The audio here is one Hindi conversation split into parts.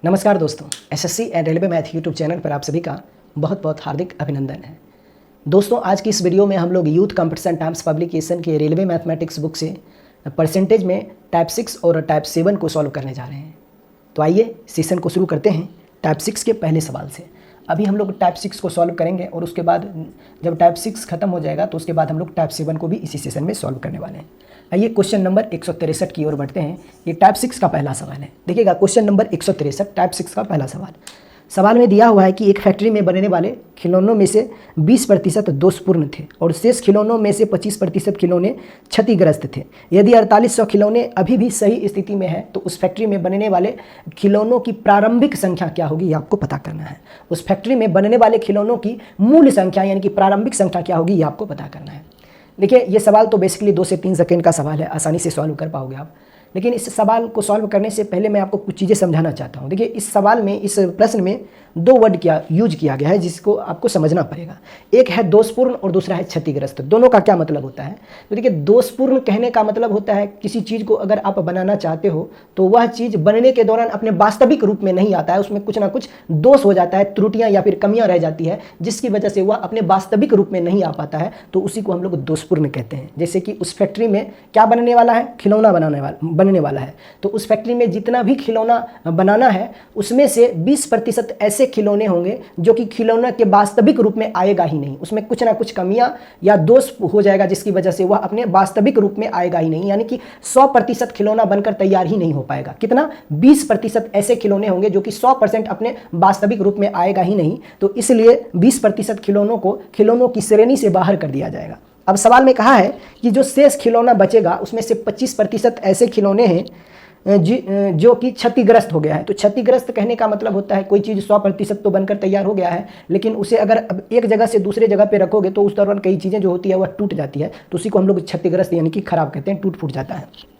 नमस्कार दोस्तों, SSC and railway math YouTube channel पर आप सभी का बहुत बहुत हार्दिक अभिनंदन है। दोस्तों, आज की इस वीडियो में हम लोग यूथ कंपटीशन टाइम्स पब्लिकेशन के रेलवे मैथमेटिक्स बुक से परसेंटेज में टाइप 6 और टाइप 7 को सॉल्व करने जा रहे हैं। तो आइए सेशन को शुरू करते हैं टाइप 6 के पहले सवाल से। अभी हम लोग टाइप 6 को सॉल्व करेंगे और उसके बाद जब टाइप 6 खत्म हो जाएगा तो उसके बाद हम लोग टाइप 7 को भी इसी सेशन में सॉल्व करने वाले हैं। आइए क्वेश्चन नंबर 163 की ओर बढ़ते हैं। ये टाइप 6 का पहला सवाल है। देखिएगा, क्वेश्चन नंबर 163 टाइप 6 का पहला सवाल। सवाल में दिया हुआ है कि एक फैक्ट्री में बनने वाले खिलौनों में से 20% दोषपूर्ण थे और शेष खिलौनों में से 25% खिलौने क्षतिग्रस्त थे। यदि 4800 खिलौने अभी भी सही स्थिति में है तो उस फैक्ट्री में बनने वाले खिलौनों की प्रारंभिक संख्या क्या होगी, ये आपको पता करना है। उस फैक्ट्री में बनने वाले खिलौनों की मूल संख्या यानी कि प्रारंभिक संख्या क्या होगी, ये आपको पता करना है। देखिए, ये सवाल तो बेसिकली 2 से 3 सेकेंड का सवाल है, आसानी से सॉल्व कर पाओगे आप। लेकिन इस सवाल को सॉल्व करने से पहले मैं आपको कुछ चीज़ें समझाना चाहता हूँ। देखिए, इस सवाल में, इस प्रश्न में 2 वर्ड यूज किया गया है जिसको आपको समझना पड़ेगा। एक है दोषपूर्ण और दूसरा है क्षतिग्रस्त। दोनों का क्या मतलब होता है? तो देखिए, दोषपूर्ण कहने का मतलब होता है किसी चीज़ को अगर आप बनाना चाहते हो तो वह चीज़ बनने के दौरान अपने वास्तविक रूप में नहीं आता है, उसमें कुछ ना कुछ दोष हो जाता है, त्रुटियाँ या फिर कमियाँ रह जाती है जिसकी वजह से वह अपने वास्तविक रूप में नहीं आ पाता है, तो उसी को हम लोग दोषपूर्ण कहते हैं। जैसे कि उस फैक्ट्री में क्या बनने वाला है? खिलौना बनने वाला है। तो उस फैक्ट्री में जितना भी खिलौना बनाना है उसमें से 20% ऐसे खिलौने होंगे जो कि खिलौना के वास्तविक रूप में आएगा ही नहीं, उसमें कुछ ना कुछ कमियां या दोष हो जाएगा जिसकी वजह से वह अपने वास्तविक रूप में आएगा ही नहीं, यानी कि 100% खिलौना बनकर तैयार ही नहीं हो पाएगा। कितना? 20% ऐसे खिलौने होंगे जो कि 100% अपने वास्तविक रूप में आएगा ही नहीं, तो इसलिए 20% खिलौनों की श्रेणी से बाहर कर दिया जाएगा। अब सवाल में कहा है कि जो शेष खिलौना बचेगा उसमें से 25% ऐसे खिलौने हैं जो कि क्षतिग्रस्त हो गया है। तो क्षतिग्रस्त कहने का मतलब होता है कोई चीज़ 100% तो बनकर तैयार हो गया है, लेकिन उसे अगर अब एक जगह से दूसरे जगह पे रखोगे तो उस दौरान कई चीज़ें जो होती है वह टूट जाती है, तो उसी को हम लोग क्षतिग्रस्त यानी कि खराब कहते हैं, टूट फूट जाता है।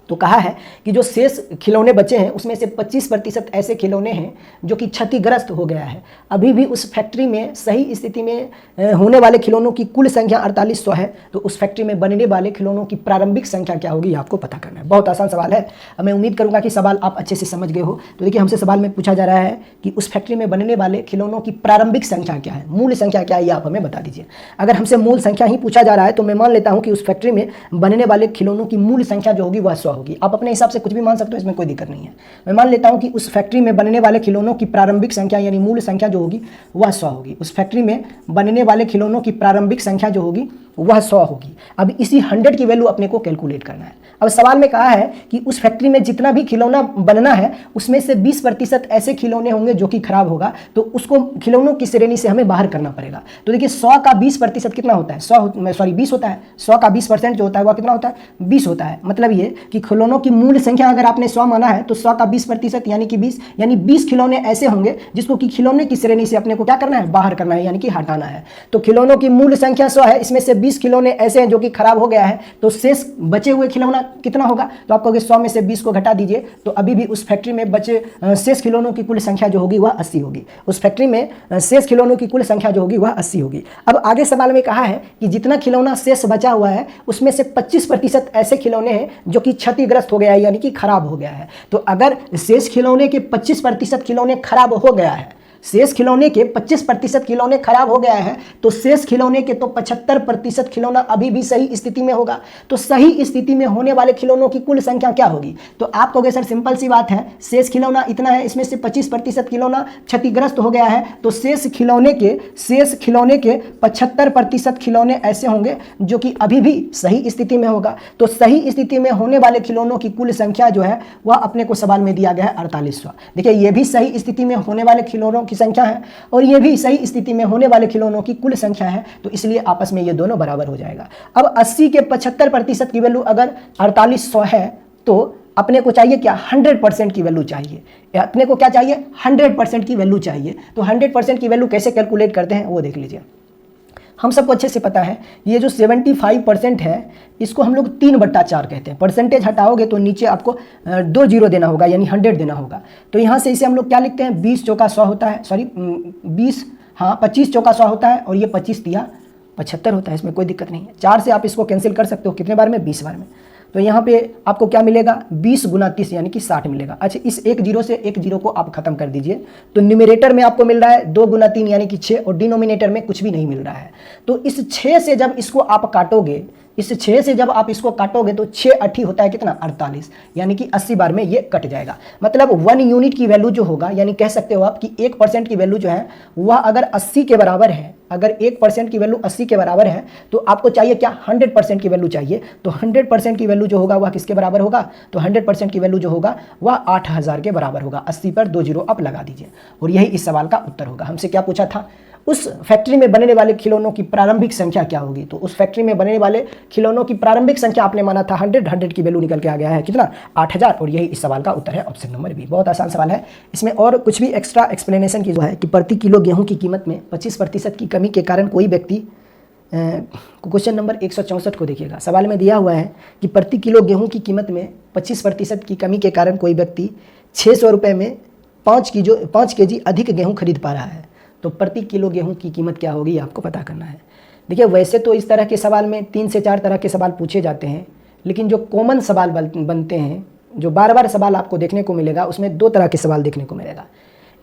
तो कहा है कि जो शेष खिलौने बचे हैं उसमें से 25% ऐसे खिलौने हैं जो कि क्षतिग्रस्त हो गया है। अभी भी उस फैक्ट्री में सही स्थिति में होने वाले खिलौनों की कुल संख्या 4800 है, तो उस फैक्ट्री में बनने वाले खिलौनों की प्रारंभिक संख्या क्या होगी, आपको पता करना है। बहुत आसान सवाल है। अब मैं उम्मीद करूंगा कि सवाल आप अच्छे से समझ गए हो। तो देखिए, हमसे सवाल में पूछा जा रहा है कि उस फैक्ट्री में बनने वाले खिलौनों की प्रारंभिक संख्या क्या है, मूल संख्या क्या है, ये आप हमें बता दीजिए। अगर हमसे मूल संख्या ही पूछा जा रहा है तो मैं मान लेता हूँ कि उस फैक्ट्री में बनने वाले खिलौनों की मूल संख्या जो होगी वह 100 होगी। आप अपने हिसाब से कुछ भी मान सकते हो, इसमें कोई दिक्कत नहीं है। मैं मान लेता हूं कि उस फैक्ट्री में बनने वाले खिलौनों की प्रारंभिक संख्या यानी मूल संख्या जो होगी वह 100 होगी। उस फैक्ट्री में बनने वाले खिलौनों की प्रारंभिक संख्या जो होगी वह 100 होगी। अब इसी 100 की वैल्यू अपने को कैलकुलेट करना है। अब सवाल में कहा है कि उस फैक्ट्री में जितना भी खिलौना बनना है उसमें से 20% ऐसे खिलौने होंगे जो कि खराब होगा, तो उसको खिलौनों की श्रेणी से हमें बाहर करना पड़ेगा। तो देखिए, 100 का 20% कितना होता है? 20 होता है। 100 का 20% जो होता है वह कितना होता है? 20 होता है। मतलब ये कि खिलौनों की मूल संख्या अगर आपने 100 माना है तो 100 का 20% यानी कि 20, यानी 20 खिलौने ऐसे होंगे जिसको कि खिलौने की श्रेणी से अपने को क्या करना है? बाहर करना है, यानी कि हटाना है। तो खिलौनों की मूल संख्या 100 है, इसमें से 20 खिलौने ऐसे हैं जो कि खराब हो गया है, तो शेष बचे हुए खिलौना कितना होगा? तो आप कहोगे 100 में से 20 को घटा दीजिए, तो अभी भी उस फैक्ट्री में बचे शेष खिलौनों की कुल संख्या जो होगी वह 80 होगी। उस फैक्ट्री में शेष खिलौनों की कुल संख्या जो होगी वह 80 होगी। अब आगे सवाल में कहा है कि जितना खिलौना शेष बचा हुआ है उसमें से 25% ऐसे खिलौने हैं जो कि क्षतिग्रस्त हो गया है, यानी कि खराब हो गया है। तो अगर शेष खिलौने के 25% खिलौने खराब हो गया है, शेष खिलौने के 25% खिलौने खराब हो गया है, तो शेष खिलौने के तो 75% खिलौना अभी भी सही स्थिति में होगा। तो सही स्थिति में होने वाले खिलौनों की कुल संख्या क्या होगी? तो आप कहोगे सर सिंपल सी बात है, शेष खिलौना इतना है, इसमें से 25% खिलौना क्षतिग्रस्त हो गया है, तो शेष खिलौने के 75% खिलौने ऐसे होंगे जो कि अभी भी सही स्थिति में होगा। तो सही स्थिति में होने वाले खिलौनों की कुल संख्या जो है वह अपने को सवाल में दिया गया है 4800। देखिए, ये भी सही स्थिति में होने वाले खिलौनों की संख्या है और ये भी सही स्थिति में होने वाले खिलौनों की कुल संख्या है, तो इसलिए आपस में ये दोनों बराबर हो जाएगा। अब 80 के 75% की वैल्यू अगर 4800 है तो अपने को चाहिए क्या? 100% की वैल्यू चाहिए। अपने को क्या चाहिए? 100% की वैल्यू चाहिए। तो 100% की वैल्यू कैसे कैलकुलेट करते हैं वो देख लीजिए। हम सबको अच्छे से पता है, ये जो 75% है इसको हम लोग 3/4 कहते हैं। परसेंटेज हटाओगे तो नीचे आपको 2 जीरो देना होगा, यानी 100 देना होगा। तो यहाँ से इसे हम लोग क्या लिखते हैं? 20 चौका 100 होता है, 25 चौका 100 होता है, और ये 25 दिया 75 होता है, इसमें कोई दिक्कत नहीं है। 4 से आप इसको कैंसिल कर सकते हो, कितने बार में? 20 बार में। तो यहाँ पे आपको क्या मिलेगा 20 गुना 30 यानी कि 60 मिलेगा। अच्छा, इस एक जीरो से एक जीरो को आप खत्म कर दीजिए, तो न्यूमरेटर में आपको मिल रहा है 2 गुना 3 यानी कि 6 और डिनोमिनेटर में कुछ भी नहीं मिल रहा है। तो इस 6 से जब इसको आप काटोगे, इस 6 से जब आप इसको काटोगे तो 6 8 होता है कितना 48, यानी कि 80 बार में ये कट जाएगा। मतलब 1 यूनिट की वैल्यू जो होगा, यानी कह सकते हो आप कि 1% की वैल्यू जो है वह अगर 80 के बराबर है, अगर 1% की वैल्यू 80 के बराबर है तो आपको चाहिए क्या 100% की वैल्यू चाहिए। तो 100% की वैल्यू जो होगा वह किसके बराबर होगा, तो 100% की वैल्यू जो होगा वह 8000 के बराबर होगा। 80 पर 2 जीरो आप लगा दीजिए और यही इस सवाल का उत्तर होगा। हमसे क्या पूछा था, उस फैक्ट्री में बनने वाले खिलौनों की प्रारंभिक संख्या क्या होगी। तो उस फैक्ट्री में बनने वाले खिलौनों की प्रारंभिक संख्या आपने माना था 100 की वैल्यू निकल के आ गया है कितना 8000 और यही इस सवाल का उत्तर है ऑप्शन नंबर बी। बहुत आसान सवाल है, इसमें और कुछ भी एक्स्ट्रा एक्सप्लेनेशन की जो है कि प्रति किलो गेहूं की कीमत में 25% की कमी के कारण कोई व्यक्ति, क्वेश्चन नंबर 164 को देखिएगा। सवाल में दिया हुआ है कि प्रति किलो गेहूं की कीमत में 25% की कमी के कारण कोई व्यक्ति 600 रुपये में 5 केजी अधिक गेहूँ खरीद पा रहा है। तो प्रति किलो गेहूं की कीमत क्या होगी आपको पता करना है। देखिए, वैसे तो इस तरह के सवाल में 3 से 4 तरह के सवाल पूछे जाते हैं, लेकिन जो कॉमन सवाल बनते हैं, जो बार बार सवाल आपको देखने को मिलेगा, उसमें 2 तरह के सवाल देखने को मिलेगा।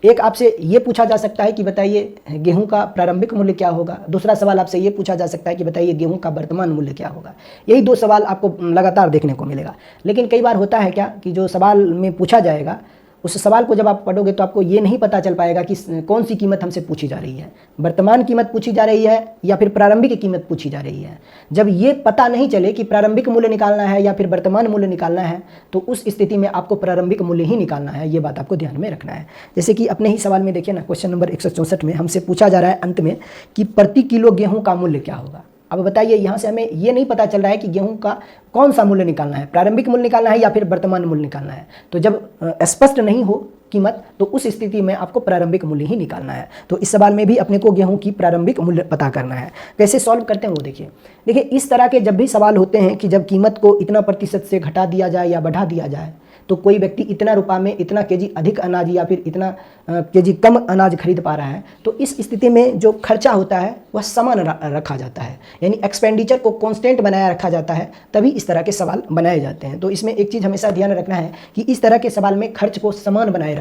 एक आपसे ये पूछा जा सकता है कि बताइए गेहूं का प्रारंभिक मूल्य क्या होगा। दूसरा सवाल आपसे ये पूछा जा सकता है कि बताइए गेहूं का वर्तमान मूल्य क्या होगा। यही 2 सवाल आपको लगातार देखने को मिलेगा। लेकिन कई बार होता है क्या कि जो सवाल में पूछा जाएगा उस सवाल को जब आप पढ़ोगे तो आपको ये नहीं पता चल पाएगा कि कौन सी कीमत हमसे पूछी जा रही है, वर्तमान कीमत पूछी जा रही है या फिर प्रारंभिक कीमत पूछी जा रही है। जब ये पता नहीं चले कि प्रारंभिक मूल्य निकालना है या फिर वर्तमान मूल्य निकालना है तो उस स्थिति में आपको प्रारंभिक मूल्य ही निकालना है। ये बात आपको ध्यान में रखना है। जैसे कि अपने ही सवाल में देखिए ना, क्वेश्चन नंबर 164 में हमसे पूछा जा रहा है अंत में कि प्रति किलो गेहूँ का मूल्य क्या होगा। अब बताइए, यहाँ से हमें ये नहीं पता चल रहा है कि गेहूं का कौन सा मूल्य निकालना है, प्रारंभिक मूल्य निकालना है या फिर वर्तमान मूल्य निकालना है। तो जब स्पष्ट नहीं हो कीमत तो उस स्थिति में आपको प्रारंभिक मूल्य ही निकालना है। तो इस सवाल में भी अपने को गेहूं की प्रारंभिक मूल्य पता करना है। कैसे सॉल्व करते हैं वो देखिए। इस तरह के जब भी सवाल होते हैं कि जब कीमत को इतना प्रतिशत से घटा दिया जाए या बढ़ा दिया जाए तो कोई व्यक्ति इतना रुपया में इतना केजी अधिक अनाज या फिर इतना केजी कम अनाज खरीद पा रहा है, तो इस स्थिति में जो खर्चा होता है वह समान रखा जाता है, यानी एक्सपेंडिचर को कांस्टेंट बनाया रखा जाता है, तभी इस तरह के सवाल बनाए जाते हैं। तो इसमें एक चीज़ हमेशा ध्यान रखना है कि इस तरह के सवाल में खर्च को समान बनाए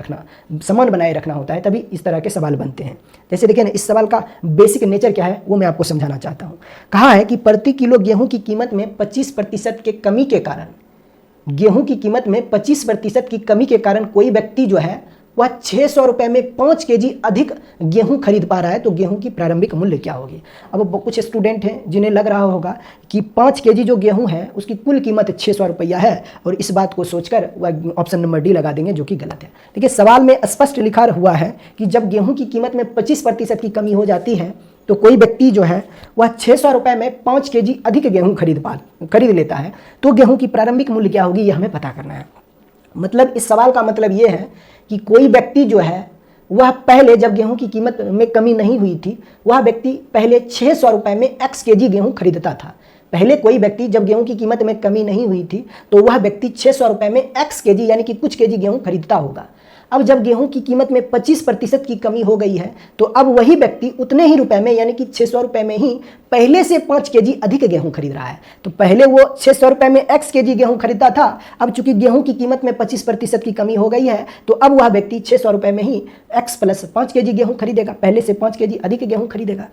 रखना होता है, तभी इस तरह के सवाल बनते हैं। जैसे देखिए ना, इस सवाल का बेसिक नेचर क्या है वो मैं आपको समझाना चाहता हूँ। कहा है कि प्रति किलो गेहूँ की कीमत में 25% के कमी के कारण, गेहूं की कीमत में 25% की कमी के कारण कोई व्यक्ति जो है वह 600 रुपये में 5 केजी अधिक गेहूं खरीद पा रहा है। तो गेहूं की प्रारंभिक मूल्य क्या होगी। अब कुछ स्टूडेंट हैं जिन्हें लग रहा होगा कि 5 केजी जो गेहूं है उसकी कुल कीमत 600 रुपया है और इस बात को सोचकर वह ऑप्शन नंबर डी लगा देंगे, जो कि गलत है। देखिए, सवाल में स्पष्ट लिखा हुआ है कि जब गेहूं की कीमत में 25% की कमी हो जाती है तो कोई व्यक्ति जो है वह 600 रुपये में 5 केजी अधिक गेहूं खरीद लेता है। तो गेहूं की प्रारंभिक मूल्य क्या होगी यह हमें पता करना है। मतलब इस सवाल का मतलब ये है कि कोई व्यक्ति जो है वह पहले जब गेहूं की कीमत में कमी नहीं हुई थी, वह व्यक्ति पहले 600 रुपये में x केजी गेहूं खरीदता था। पहले कोई व्यक्ति जब गेहूं की कीमत में कमी नहीं हुई थी तो वह व्यक्ति 600 रुपये में x केजी यानी कि कुछ केजी गेहूं खरीदता होगा। अब जब गेहूं की कीमत में 25% की कमी हो गई है तो अब वही व्यक्ति उतने ही रुपए में यानी कि 600 रुपये में ही पहले से 5 केजी अधिक गेहूं खरीद रहा है। तो पहले वो 600 रुपये में x केजी गेहूं खरीदता था, अब चूंकि गेहूं की कीमत में 25% की कमी हो गई है तो अब वह व्यक्ति 600 रुपये में ही x प्लस 5 केजी गेहूं खरीदेगा, पहले से 5 केजी अधिक गेहूं खरीदेगा।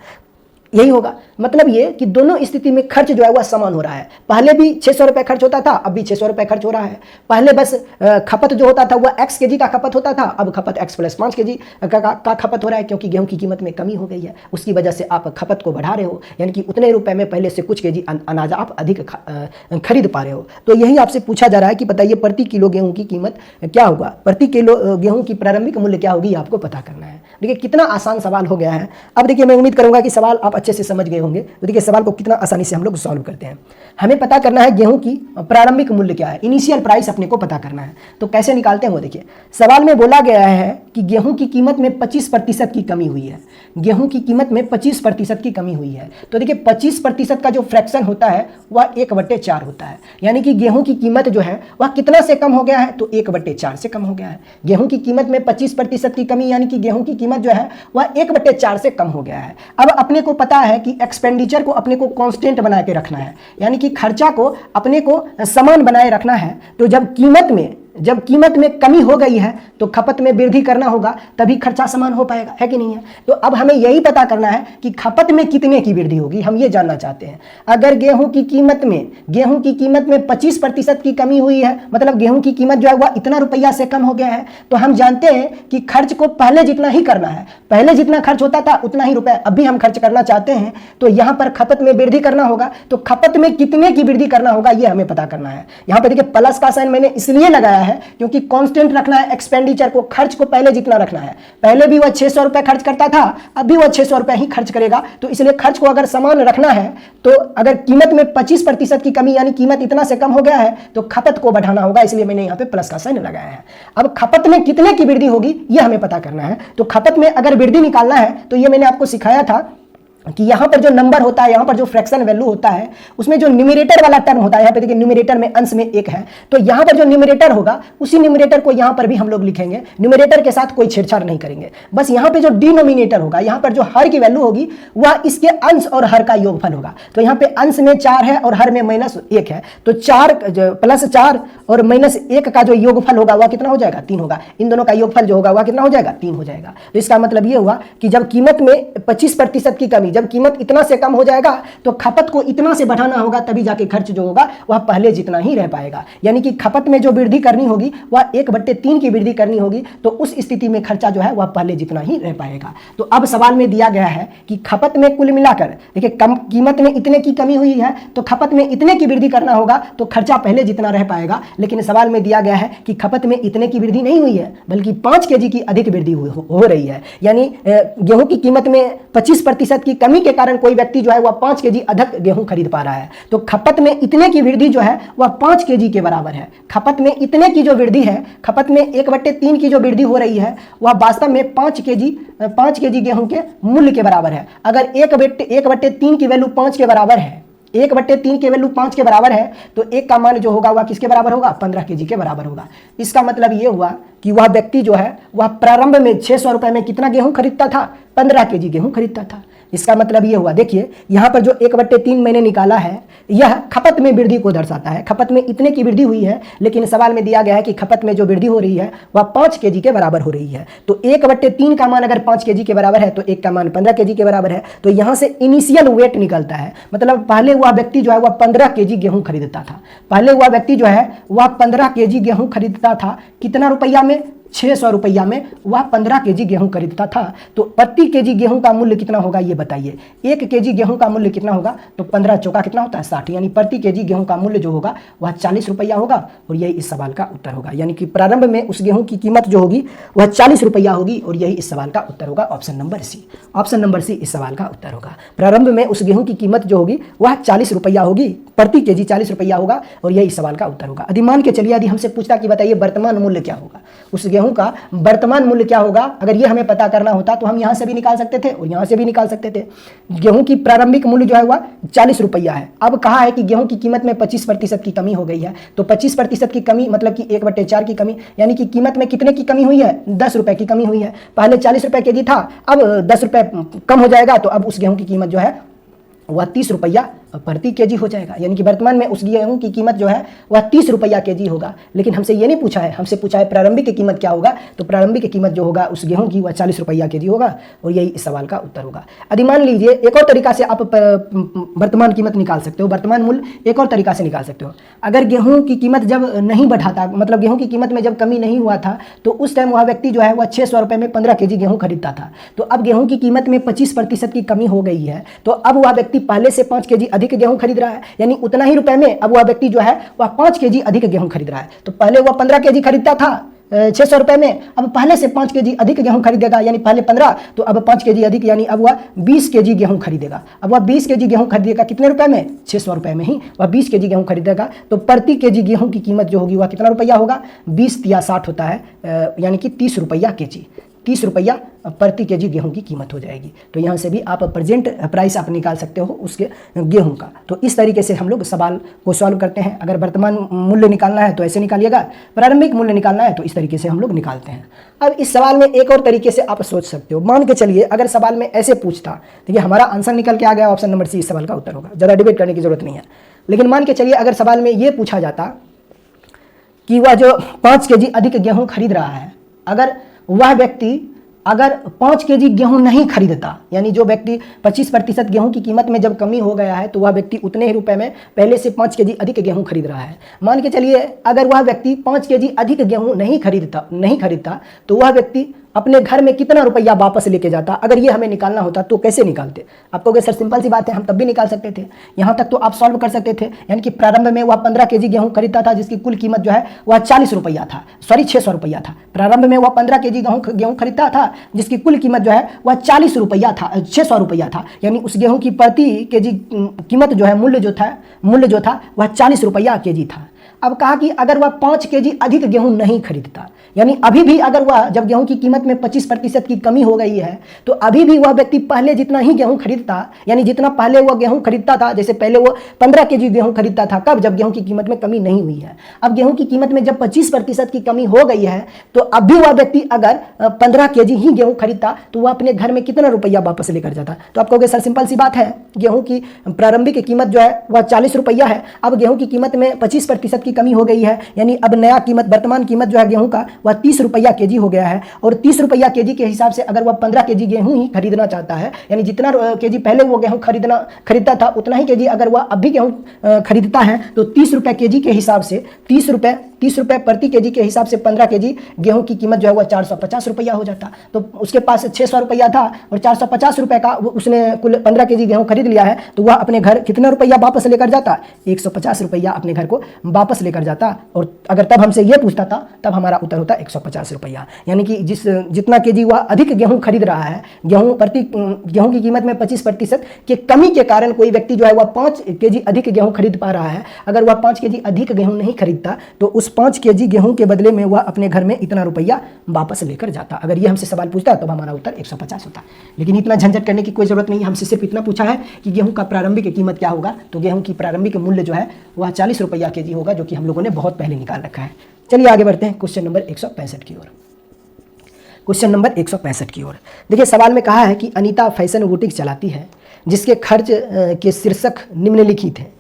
यही होगा। मतलब ये कि दोनों स्थिति में खर्च जो है वह समान हो रहा है। पहले भी 600 रुपये खर्च होता था, अब भी 600 रुपये खर्च हो रहा है। पहले बस खपत जो होता था वह x केजी का खपत होता था, अब खपत x प्लस 5 केजी का खपत हो रहा है, क्योंकि गेहूं की कीमत में कमी हो गई है। उसकी वजह से आप खपत को बढ़ा रहे हो, यानी कि उतने रुपए में पहले से कुछ केजी अनाज आप अधिक खरीद पा रहे हो। तो यही आपसे पूछा जा रहा है कि बताइए प्रति किलो गेहूँ की कीमत क्या होगा, प्रति किलो गेहूँ की प्रारंभिक मूल्य क्या होगी, आपको पता करना है। देखिए कितना आसान सवाल हो गया है। अब देखिए, मैं उम्मीद करूंगा कि सवाल आप अच्छे से समझ गए होंगे। तो देखिए सवाल को कितना आसानी से हम लोग सॉल्व करते हैं। हमें पता करना है गेहूं की प्रारंभिक मूल्य क्या है, इनिशियल प्राइस अपने को पता करना है। तो कैसे निकालते हैं वो देखिए। सवाल में बोला गया है कि गेहूं की कीमत में 25% की कमी हुई है, गेहूं की कीमत में 25% की कमी हुई है। तो देखिए 25% का जो फ्रैक्शन होता है वह 1/4 होता है, यानी कि गेहूं की कीमत जो है वह कितना से कम हो गया है, तो 1/4 से कम हो गया है। गेहूं की कीमत में 25% की कमी यानी कि गेहूं की कीमत जो है वह 1/4 से कम हो गया है। अब अपने को बताया है कि एक्सपेंडिचर को अपने को कांस्टेंट बना के रखना है, यानी कि खर्चा को अपने को समान बनाए रखना है। तो जब कीमत में कमी हो गई है तो खपत में वृद्धि करना होगा, तभी खर्चा समान हो पाएगा, है कि नहीं है। तो अब हमें यही पता करना है कि खपत में कितने की वृद्धि होगी, हम ये जानना चाहते हैं। अगर गेहूं की कीमत में 25% की कमी हुई है, मतलब गेहूं की कीमत जो है वह इतना रुपया से कम हो गया है, तो हम जानते हैं कि खर्च को पहले जितना ही करना है। पहले जितना खर्च होता था उतना ही रुपया अब भी हम खर्च करना चाहते हैं, तो यहाँ पर खपत में वृद्धि करना होगा। तो खपत में कितने की वृद्धि करना होगा ये हमें पता करना है। यहाँ पे देखिए प्लस का साइन मैंने इसलिए लगाया है क्योंकि कांस्टेंट रखना है एक्सपेंडिचर को, खर्च को पहले जितना रखना है। पहले भी वह 600 रुपए खर्च करता था, अब भी वह 600 रुपए ही खर्च करेगा। तो इसलिए खर्च को अगर समान रखना है तो अगर कीमत में 25% की कमी यानी कीमत इतना से कम हो गया है तो खपत को बढ़ाना होगा, इसलिए मैंने यहाँ पे प्लस का साइन लगाया है। अब खपत में कितने की वृद्धि होगी ये हमें पता करना है। तो खपत में अगर वृद्धि निकालना है तो ये मैंने आपको सिखाया था कि यहाँ पर जो नंबर होता है, यहाँ पर जो फ्रैक्शन वैल्यू होता है, उसमें जो न्यूमरेटर वाला टर्म होता है, यहाँ पे देखिए न्यूमरेटर में अंश में 1 है, तो यहाँ पर जो न्यूमरेटर होगा उसी न्यूमरेटर को यहाँ पर भी हम लोग लिखेंगे। न्यूमरेटर के साथ कोई छेड़छाड़ नहीं करेंगे, बस यहाँ पे जो डिनोमिनेटर होगा, यहाँ पर जो हर की वैल्यू होगी वह इसके अंश और हर का योगफल होगा। तो यहाँ पे अंश में 4 है और हर में -1 है, तो 4 +4 और -1 का जो योगफल होगा वह कितना हो जाएगा, 3 होगा। इन दोनों का योगफल जो होगा वह कितना हो जाएगा, 3 हो जाएगा। तो इसका मतलब ये हुआ कि जब कीमत में 25% की कमी, जब कीमत इतना से कम हो जाएगा तो खपत को इतना से बढ़ाना होगा, तभी जाके खर्च जो होगा वह पहले जितना ही रह पाएगा। यानी कि खपत में जो वृद्धि करनी होगी वह 1/3 की वृद्धि करनी होगी, तो उस स्थिति में खर्चा जो है वह पहले जितना ही रह पाएगा। तो अब सवाल में दिया गया है कि खपत में कुल मिलाकर देखिए कीमत में इतने की कमी हुई है तो खपत में इतने की वृद्धि करना होगा, तो खर्चा पहले जितना रह पाएगा। लेकिन सवाल में दिया गया है कि खपत में इतने की वृद्धि नहीं हुई है बल्कि 5 kg की अधिक वृद्धि हो रही है। यानी गेहूं की कीमत में 25% की कमी के कारण कोई व्यक्ति जो है वह 5 kg अधिक गेहूं खरीद पा रहा है। तो खपत में इतने की वृद्धि जो है वह 5 kg के बराबर है। खपत में इतने की जो वृद्धि है, खपत में 1/3 की जो वृद्धि हो रही है वह वास्तव में 5 kg गेहूं के मूल्य के बराबर है। अगर 1/3 की वैल्यू 5 के बराबर है, 1/3 की वैल्यू 5 के बराबर है, तो 1 का मान जो होगा वह किसके बराबर होगा, 15 kg के बराबर होगा। इसका मतलब ये हुआ कि वह व्यक्ति जो है वह प्रारंभ में 600 रुपए में कितना गेहूं खरीदता था, 15 kg गेहूं खरीदता था। इसका मतलब ये हुआ, देखिए यहाँ पर जो 1/3 मैंने निकाला है यह खपत में वृद्धि को दर्शाता है। खपत में इतने की वृद्धि हुई है, लेकिन सवाल में दिया गया है कि खपत में जो वृद्धि हो रही है वह 5 kg के बराबर हो रही है। तो 1/3 का मान अगर 5 kg के बराबर है तो 1 का मान 15 kg के बराबर है। तो यहाँ से इनिशियल वेट निकलता है, मतलब पहले वह व्यक्ति जो है वह 15 kg गेहूं खरीदता था। पहले वह व्यक्ति जो है वह 15 kg गेहूं खरीदता था, कितना रुपया में, 600 रुपया में वह 15 kg गेहूं खरीदता था। तो प्रति kg गेहूं का मूल्य कितना होगा ये बताइए। 1 kg गेहूं का मूल्य कितना होगा, तो 15 चौका कितना होता है, 60, यानी प्रति kg गेहूं का मूल्य जो होगा वह 40 रुपया होगा, और यही इस सवाल का उत्तर होगा। यानी कि प्रारंभ में उस गेहूं की कीमत जो होगी वह 40 रुपया होगी, और यही इस सवाल का उत्तर होगा, option number C. Option number C इस सवाल का उत्तर होगा। प्रारंभ में उस गेहूं की कीमत जो होगी वह 40 रुपया होगी, प्रति kg 40 रुपया होगा, और यही इस सवाल का उत्तर होगा। यदि मान के चलिए यदि हमसे पूछता कि बताइए वर्तमान मूल्य क्या होगा, उस गेहूं का वर्तमान मूल्य क्या होगा, अगर ये हमें पता करना होता तो हम यहाँ से भी निकाल सकते थे और यहाँ से भी निकाल सकते थे। गेहूं की प्रारंभिक मूल्य जो है वह 40 रुपया है। अब कहा है कि गेहूं की कीमत में 25% की कमी हो गई है, तो 25% की कमी मतलब कि 1/4 की कमी, यानी कि कीमत में कितने की कमी हुई है, 10 रुपए की कमी हुई है। पहले 40 रुपए kg था, अब 10 रुपए कम हो जाएगा, तो अब उस गेहूं की कीमत जो है वह 30 रुपया प्रति kg हो जाएगा। यानी कि वर्तमान में उस गेहूं की कीमत जो है वह 30 रुपया kg होगा। लेकिन हमसे ये नहीं पूछा है, हमसे पूछा है प्रारंभिक की कीमत क्या होगा, तो प्रारंभिक कीमत जो होगा उस गेहूं की वह 40 रुपया kg होगा, और यही इस सवाल का उत्तर होगा। यदि मान लीजिए एक और तरीका से आप वर्तमान कीमत निकाल सकते हो, वर्तमान मूल्य एक और तरीका से निकाल सकते हो। अगर गेहूँ की कीमत जब नहीं बढ़ाता, मतलब गेहूँ की कीमत में जब कमी नहीं हुआ था, तो उस टाइम वह व्यक्ति जो है वह 600 रुपये में 15 kg गेहूँ खरीदता था। तो अब गेहूँ की कीमत में 25% की कमी हो गई है, तो अब वह व्यक्ति पहले से 5 kg अधिक गेहूं खरीद रहा है, यानी उतना ही रुपए में अब वह व्यक्ति जो है वह 5 kg अधिक गेहूं खरीद रहा है। तो पहले वह 15 kg खरीदता था 600 रुपये में, अब पहले से 5 kg अधिक गेहूं खरीदेगा, यानी पहले 15 तो अब 5 kg अधिक, यानी अब वह 20 kg गेहूं खरीदेगा। अब वह 20 kg गेहूं खरीदेगा कितने रुपए में, 600 रुपये में ही वह 20 kg गेहूं खरीदेगा। तो प्रति kg गेहूं की कीमत जो होगी वह कितना रुपया होगा, 20 या 60 होता है, यानी कि 30 रुपया kg। 30 रुपया प्रति केजी गेहूं की कीमत हो जाएगी। तो यहाँ से भी आप प्रेजेंट प्राइस आप निकाल सकते हो उसके गेहूं का। तो इस तरीके से हम लोग सवाल को सॉल्व करते हैं। अगर वर्तमान मूल्य निकालना है तो ऐसे निकालिएगा, प्रारंभिक मूल्य निकालना है तो इस तरीके से हम लोग निकालते हैं। अब इस सवाल में एक और तरीके से आप सोच सकते हो। मान के चलिए अगर सवाल में ऐसे पूछता, देखिए हमारा आंसर निकल के आ गया, ऑप्शन नंबर सी इस सवाल का उत्तर होगा, ज़्यादा डिबेट करने की जरूरत नहीं है। लेकिन मान के चलिए अगर सवाल में ये पूछा जाता कि वह जो 5 केजी अधिक गेहूं खरीद रहा है, अगर वह व्यक्ति अगर 5 केजी गेहूं नहीं खरीदता, यानी जो व्यक्ति 25% गेहूं की कीमत में जब कमी हो गया है तो वह व्यक्ति उतने ही रुपए में पहले से 5 केजी अधिक गेहूं खरीद रहा है। मान के चलिए अगर वह व्यक्ति 5 केजी अधिक गेहूं नहीं खरीदता तो वह व्यक्ति अपने घर में कितना रुपया वापस लेके जाता। अगर ये हमें निकालना होता तो कैसे निकालते? आप कहोगे सर सिंपल सी बात है, हम तब भी निकाल सकते थे, यहाँ तक तो आप सॉल्व कर सकते थे। यानी कि प्रारंभ में वह 15 केजी गेहूं खरीदता था जिसकी कुल कीमत जो है वह 40 रुपया था, सॉरी 600 रुपया था। प्रारंभ में वह 15 केजी गेहूं खरीदता था जिसकी कुल कीमत जो है वह 40 रुपया था, 600 रुपया था। यानी उस गेहूं की प्रति केजी कीमत जो है मूल्य जो था वह 40 रुपया केजी था। अब कहा कि अगर वह 5 केजी अधिक गेहूं नहीं खरीदता, यानी अभी भी अगर वह जब गेहूं की कीमत में 25% की कमी हो गई है तो अभी भी वह व्यक्ति पहले जितना ही गेहूं खरीदता, यानी जितना पहले वह गेहूं खरीदता था, जैसे पहले वो 15 केजी गेहूं खरीदता था, कब? जब गेहूं की कीमत में कमी नहीं हुई है। अब गेहूं की कीमत में जब 25% की कमी हो गई है तो अब भी वह व्यक्ति अगर 15 केजी ही गेहूं खरीदता तो वह अपने घर में कितना रुपया वापस लेकर जाता? तो आप कहोगे सर सिंपल सी बात है, गेहूं की प्रारंभिक कीमत जो है वह 40 रुपया है, अब गेहूं की कीमत में 25% की कमी हो गई है, यानी अब नया कीमत, वर्तमान कीमत जो है गेहूं का वह 30 रुपया केजी हो गया है। और 30 रुपया केजी के हिसाब से अगर वह 15 केजी गेहूं ही खरीदना चाहता है, यानी जितना केजी पहले वो गेहूं खरीदता था उतना ही केजी अगर वह अब भी गेहूं खरीदता है तो 30 रुपये केजी के हिसाब से 30 रुपये प्रति केजी के हिसाब से 15 केजी गेहूं की कीमत जो है वह 450 रुपया हो जाता। तो उसके पास 600 रुपया था और 450 रुपये का उसने कुल 15 केजी गेहूं खरीद लिया है, तो वह अपने घर कितना रुपया वापस लेकर जाता? 150 रुपया अपने घर को वापस लेकर जाता। और अगर तब हमसे ये पूछता था तब हमारा उत्तर होता 150 रुपया। यानी कि जितना केजी वह अधिक गेहूं खरीद रहा है, गेहूं की कीमत में 25% के कमी के कारण कोई व्यक्ति जो है वह 5 केजी अधिक गेहूं खरीद पा रहा है। अगर वह 5 केजी अधिक गेहूं नहीं खरीदता तो उस 5 केजी गेहूं के बदले में वह अपने घर में इतना रुपया वापस लेकर जाता। अगर ये हमसे सवाल पूछता तो हमारा उत्तर 150 होता। लेकिन इतना झंझट करने की कोई जरूरत नहीं, हमसे सिर्फ इतना पूछा है कि गेहूं का प्रारंभिक कीमत क्या होगा। तो गेहूं की प्रारंभिक मूल्य जो है वह 40 रुपया केजी होगा, जो कि हम लोगों ने बहुत पहले निकाल रखा है। चलिए आगे बढ़ते हैं क्वेश्चन नंबर 165 की ओर। क्वेश्चन नंबर 165 की ओर देखिए, सवाल में कहा है कि अनीता फैशन बुटीक चलाती है जिसके खर्च के शीर्षक निम्नलिखित हैं।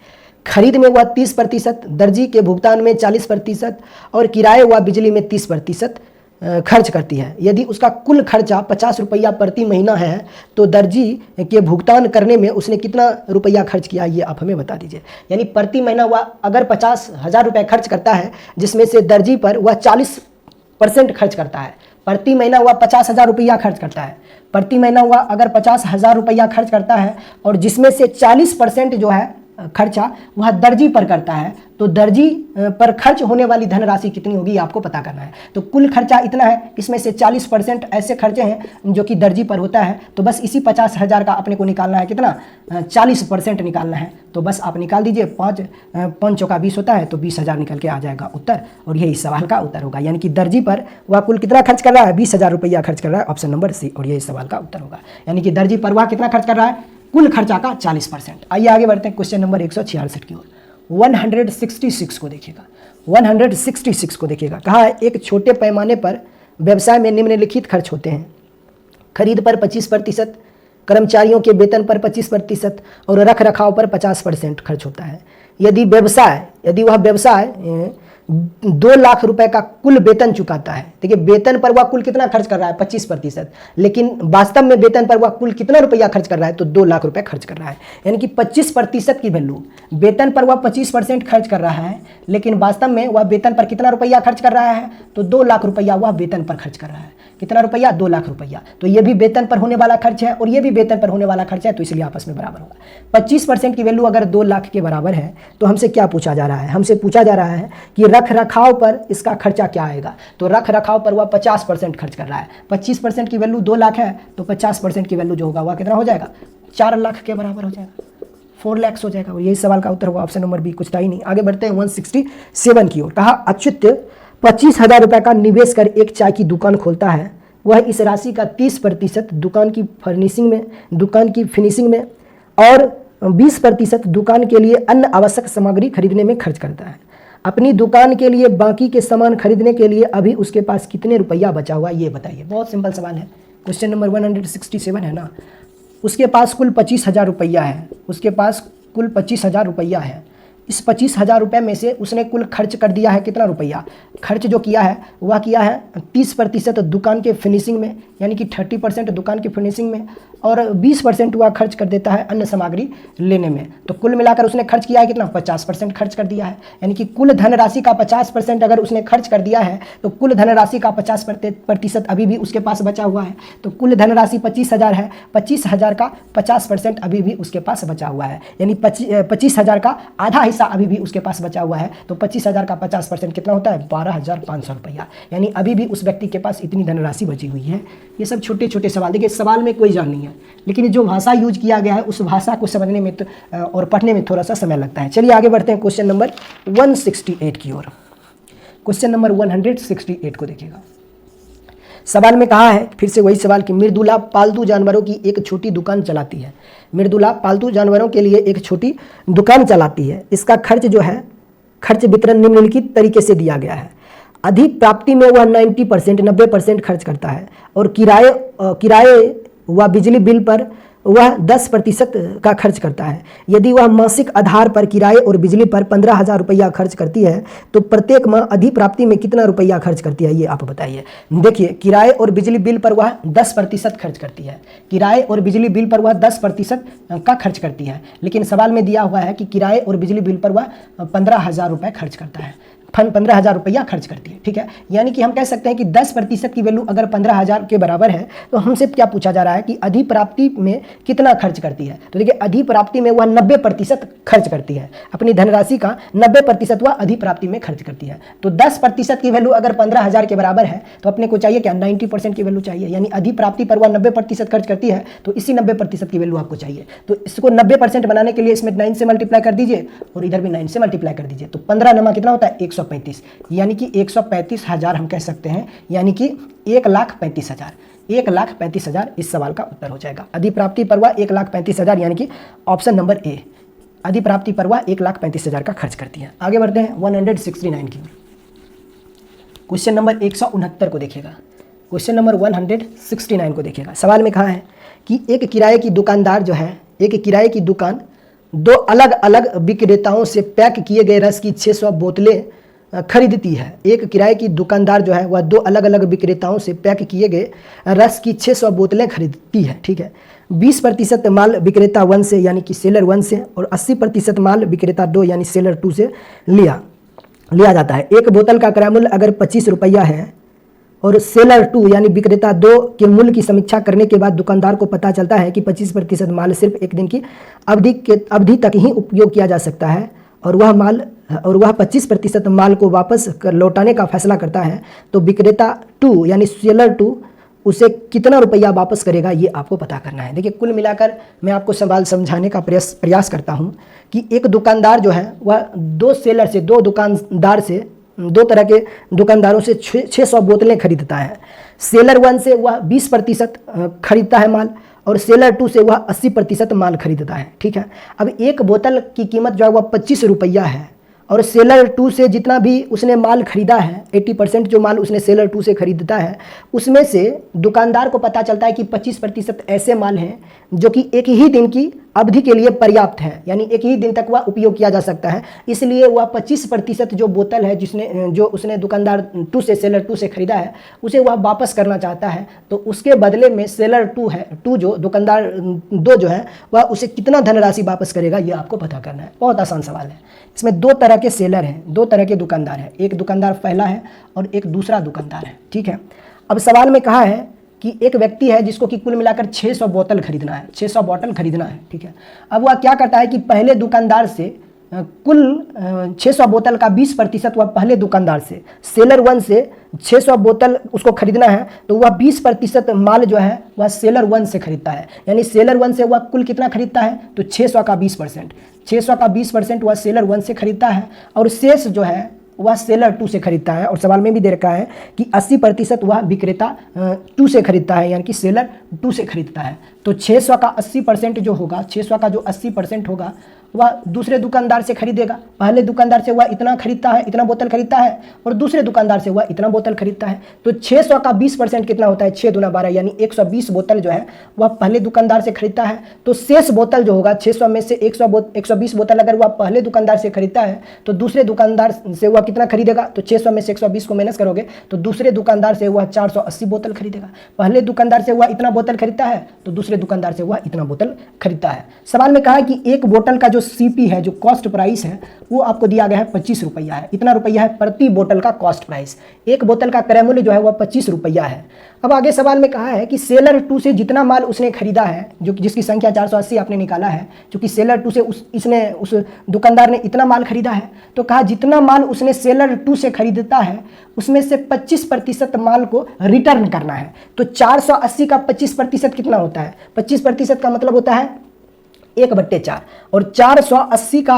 खरीद में वह 30%, दर्जी के भुगतान में 40% और किराए व बिजली में 30% खर्च करती है। यदि उसका कुल खर्चा 50 रुपया प्रति महीना है तो दर्जी के भुगतान करने में उसने कितना रुपया खर्च किया, ये आप हमें बता दीजिए। यानी प्रति महीना वह अगर 50,000 रुपये खर्च करता है जिसमें से दर्जी पर वह 40% खर्च करता है, प्रति महीना वह 50,000 रुपया खर्च करता है, प्रति महीना वह अगर 50,000 रुपया खर्च करता है और जिसमें से 40% जो है खर्चा वह दर्जी पर करता है, तो दर्जी पर खर्च होने वाली धनराशि कितनी होगी आपको पता करना है। तो कुल खर्चा इतना है, इसमें से 40% ऐसे खर्चे हैं जो कि दर्जी पर होता है। तो बस इसी 50,000 का अपने को निकालना है, कितना? 40% निकालना है। तो बस आप निकाल दीजिए, 5 चौका 20 होता है, तो 20,000 निकल के आ जाएगा उत्तर, और यही इस सवाल का उत्तर होगा। यानी कि दर्जी पर वह कुल कितना खर्च कर रहा है? 20,000 रुपया खर्च कर रहा है, ऑप्शन नंबर सी, और यही इस सवाल का उत्तर होगा। यानी कि दर्जी पर वह कितना खर्च कर रहा है? कुल खर्चा का 40%। आइए आगे बढ़ते हैं क्वेश्चन नंबर 166 की ओर। 166 को देखिएगा, 166 को देखिएगा। कहा है एक छोटे पैमाने पर व्यवसाय में निम्नलिखित खर्च होते हैं। खरीद पर 25%, कर्मचारियों के वेतन पर 25% और रख रखाव पर 50% खर्च होता है। यदि वह व्यवसाय 2 लाख रुपए का कुल वेतन चुकाता है, देखिए वेतन पर वह कुल कितना खर्च कर रहा है? 25%, लेकिन वास्तव में वेतन पर वह कुल कितना रुपया खर्च कर रहा है? तो 2 लाख रुपए खर्च कर रहा है। यानी कि 25% की वैल्यू, वेतन पर वह 25% खर्च कर रहा है, लेकिन वास्तव में वह वेतन पर कितना रुपया खर्च कर रहा है? तो 2 लाख रुपया वह वेतन पर खर्च कर रहा है। कितना रुपया? 2 लाख रुपया। तो ये भी वेतन पर होने वाला खर्च है और ये भी वेतन पर होने वाला खर्च है, तो इसलिए आपस में बराबर होगा। 25% की वैल्यू अगर 2 लाख के बराबर है तो हमसे क्या पूछा जा रहा है? हमसे पूछा जा रहा है कि रख रखाव पर इसका खर्चा क्या आएगा। तो रख रखाव पर वह 50% खर्च कर रहा है। 25% की वैल्यू 2 लाख है, तो 50% की वैल्यू जो होगा वह कितना हो जाएगा? 4 लाख के बराबर हो जाएगा, 4 लाख हो जाएगा। यही सवाल का उत्तर होगा, ऑप्शन नंबर बी, कुछ था ही नहीं। आगे बढ़ते हैं 167 की ओर। कहा अच्युत 25,000 रुपये का निवेश कर एक चाय की दुकान खोलता है वह इस राशि का 30% दुकान की फर्निशिंग में, दुकान की फिनिशिंग में और 20% दुकान के लिए अन्य आवश्यक सामग्री खरीदने में खर्च करता है। अपनी दुकान के लिए बाकी के सामान खरीदने के लिए अभी उसके पास कितने रुपया बचा हुआ ये बताइए। बहुत सिंपल सवाल है। क्वेश्चन नंबर 167 है ना। उसके पास कुल 25,000 रुपया है, उसके पास कुल 25,000 रुपया है। इस 25,000 रुपये में से उसने कुल खर्च कर दिया है कितना रुपया? खर्च जो किया है वह किया है 30% दुकान के फिनिशिंग में, यानी कि 30% दुकान की फिनिशिंग में, और 20% वह खर्च कर देता है अन्य सामग्री लेने में। तो कुल मिलाकर उसने खर्च किया है कितना? 50% खर्च कर दिया है। यानी कि कुल धनराशि का 50% अगर उसने खर्च कर दिया है तो कुल धनराशि का 50% अभी भी उसके पास बचा हुआ है। तो कुल धनराशि 25,000 है, 25,000 का 50% अभी भी उसके पास बचा हुआ है, यानी 25,000 का आधा हिस्सा अभी भी उसके पास बचा हुआ है। तो 25,000 का 50% कितना होता है? 12,500 रुपया। यानी अभी भी उस व्यक्ति के पास इतनी धनराशि बची हुई है। ये सब छोटे छोटे सवाल, देखिए सवाल में कोई जान नहीं है, लेकिन जो भाषा यूज किया गया है उस भाषा को समझने में और पढ़ने में थोड़ा सा समय लगता है। चलिए आगे बढ़ते हैं क्वेश्चन नंबर 168 की ओर। क्वेश्चन नंबर 168 को देखिएगा। सवाल में कहा है, फिर से वही सवाल कि मृदुला पालतू जानवरों की एक छोटी दुकान चलाती है। मृदुला पालतू जानवरों के लिए एक छोटी दुकान चलाती है। इसका खर्च जो है, खर्च वितरण निम्नलिखित तरीके से दिया गया है। अधिक प्राप्ति में वह 90% खर्च करता है और किराए व बिजली बिल पर वह 10% का खर्च करता है। यदि वह मासिक आधार पर किराए और बिजली पर 15,000 रुपया खर्च करती है तो प्रत्येक माह अधिप्राप्ति में कितना रुपया खर्च करती है ये आप बताइए। देखिए, किराए और बिजली बिल पर वह 10% खर्च करती है। किराए और बिजली बिल पर वह 10% का खर्च करती है, लेकिन सवाल में दिया हुआ है कि किराए और बिजली बिल पर वह 15,000 रुपये खर्च करता है, 15,000 रुपया खर्च करती है। ठीक है, यानी कि हम कह सकते हैं कि 10% की वैल्यू अगर 15,000 के बराबर है तो हमसे क्या पूछा जा रहा है कि अधिप्राप्ति में कितना खर्च करती है। तो देखिए, अधिप्राप्ति में वह 90% खर्च करती है। अपनी धनराशि का 90% वह अधिप्राप्ति में खर्च करती है। तो 10% की वैल्यू अगर 15,000 के बराबर है तो अपने को चाहिए क्या? 90% की वैल्यू चाहिए, यानी अधिप्राप्ति पर वह 90% खर्च करती है, तो इसी 90% की वैल्यू आपको चाहिए। तो इसको 90% बनाने के लिए इसमें 9 से मल्टीप्लाई कर दीजिए और इधर भी 9 से मल्टीप्लाई कर दीजिए। तो 15 नमा कितना होता है? 135, यानी कि 135,000 हम कह सकते हैं, यानी कि 1,35,000। 1,35,000 इस सवाल का उत्तर हो जाएगा। अधिप्राप्ति पर वह 1,35,000, यानी कि ऑप्शन नंबर ए, अधिप्राप्ति पर वह 1,35,000 का खर्च करती है। आगे बढ़ते हैं 169 की। क्वेश्चन नंबर 169 को देखिएगा। क्वेश्चन नंबर 169 को देखिएगा। सवाल में कहा है कि एक किराए की दुकानदार जो है, एक किराए की दुकान 2 अलग अलग विक्रेताओं से पैक किए गए रस की 600 बोतलें खरीदती है। एक किराए की दुकानदार जो है वह 2 अलग अलग विक्रेताओं से पैक किए गए रस की 600 बोतलें खरीदती है। ठीक है, 20% माल विक्रेता 1 से, यानी कि सेलर 1 से, और 80% माल विक्रेता 2 यानी सेलर 2 से लिया जाता है। एक बोतल का क्रय मूल्य अगर 25 रुपया है और सेलर 2 यानी विक्रेता 2 के मूल्य की समीक्षा करने के बाद दुकानदार को पता चलता है कि 25% माल सिर्फ एक दिन की अवधि तक ही उपयोग किया जा सकता है और वह 25% माल को वापस लौटाने का फैसला करता है, तो विक्रेता 2 यानी सेलर 2 उसे कितना रुपया वापस करेगा ये आपको पता करना है। देखिए, कुल मिलाकर मैं आपको सवाल समझाने का प्रयास करता हूँ कि एक दुकानदार जो है वह 2 सेलर से, 2 दुकानदार से, 2 तरह के दुकानदारों से 600 बोतलें खरीदता है। सेलर 1 से वह 20% खरीदता है माल और सेलर 2 से वह 80% माल खरीदता है। ठीक है, अब एक बोतल की कीमत जो है वह 25 रुपया है और सेलर 2 से जितना भी उसने माल खरीदा है, 80% जो माल उसने सेलर 2 से खरीदता है, उसमें से दुकानदार को पता चलता है कि 25% ऐसे माल हैं जो कि एक ही दिन की अवधि के लिए पर्याप्त है, यानी एक ही दिन तक वह उपयोग किया जा सकता है। इसलिए वह 25% जो बोतल है जो उसने दुकानदार 2 से, सेलर 2 से खरीदा है, उसे वह वापस करना चाहता है। तो उसके बदले में सेलर 2 जो दुकानदार 2 जो है वह उसे कितना धनराशि वापस करेगा ये आपको पता करना है। बहुत आसान सवाल है। इसमें 2 तरह के सेलर हैं, 2 तरह के दुकानदार हैं। एक दुकानदार पहला है और एक दूसरा दुकानदार है। ठीक है, अब सवाल में कहा है कि एक व्यक्ति है जिसको कि कुल मिलाकर 600 बोतल खरीदना है, 600 बोतल खरीदना है। ठीक है, अब वह क्या करता है कि पहले दुकानदार से कुल 600 बोतल का 20% वह पहले दुकानदार से, सेलर 1 से 600 बोतल उसको खरीदना है, तो वह 20% माल जो है वह सेलर 1 से खरीदता है। यानी सेलर 1 से वह कुल कितना खरीदता है? तो 600 का 20%, 600 का 20% वह सेलर 1 से खरीदता है और शेष जो है वह सेलर 2 से खरीदता है, और सवाल में भी दे रखा है कि 80% वह विक्रेता 2 से खरीदता है, यानी कि सेलर 2 से खरीदता है। तो 600 का 80% जो होगा, 600 का जो 80% होगा वह दूसरे दुकानदार से खरीदेगा। पहले दुकानदार से वह इतना खरीदता है, इतना बोतल खरीदता है, और दूसरे दुकानदार से वह इतना बोतल खरीदता है। तो 600 का 20% कितना होता है, 6 दूना 12, यानी 120 बोतल जो है वह पहले दुकानदार से खरीदता है। तो शेष बोतल जो होगा 600 में से 120 बोतल अगर वह पहले दुकानदार से खरीदता है तो दूसरे दुकानदार से वह कितना खरीदेगा, तो 600 में से 120 को माइनस करोगे तो दूसरे दुकानदार से वह 480 बोतल खरीदेगा। पहले दुकानदार से वह इतना बोतल खरीदता है तो दूसरे दुकानदार से वह इतना बोतल खरीदता है। सवाल में कहा है कि एक बोतल का जो सीपी है, जो कॉस्ट प्राइस है, वो आपको दिया गया है 25 रुपया है। इतना रुपया है प्रति बोतल का कॉस्ट प्राइस। एक बोतल का क्रय मूल्य जो है वह 25 रुपया है। अब आगे सवाल में कहा है कि सेलर 2 से जितना माल उसने खरीदा है, जो जिसकी संख्या 480 आपने निकाला है, क्योंकि सेलर 2 से उस दुकानदार ने इतना माल खरीदा है, तो कहा जितना माल उसने सेलर 2 से खरीदता है उसमें से 25% माल को रिटर्न करना है। तो 480 का 25% कितना होता है, 25% का मतलब होता है 1/4, और 480 का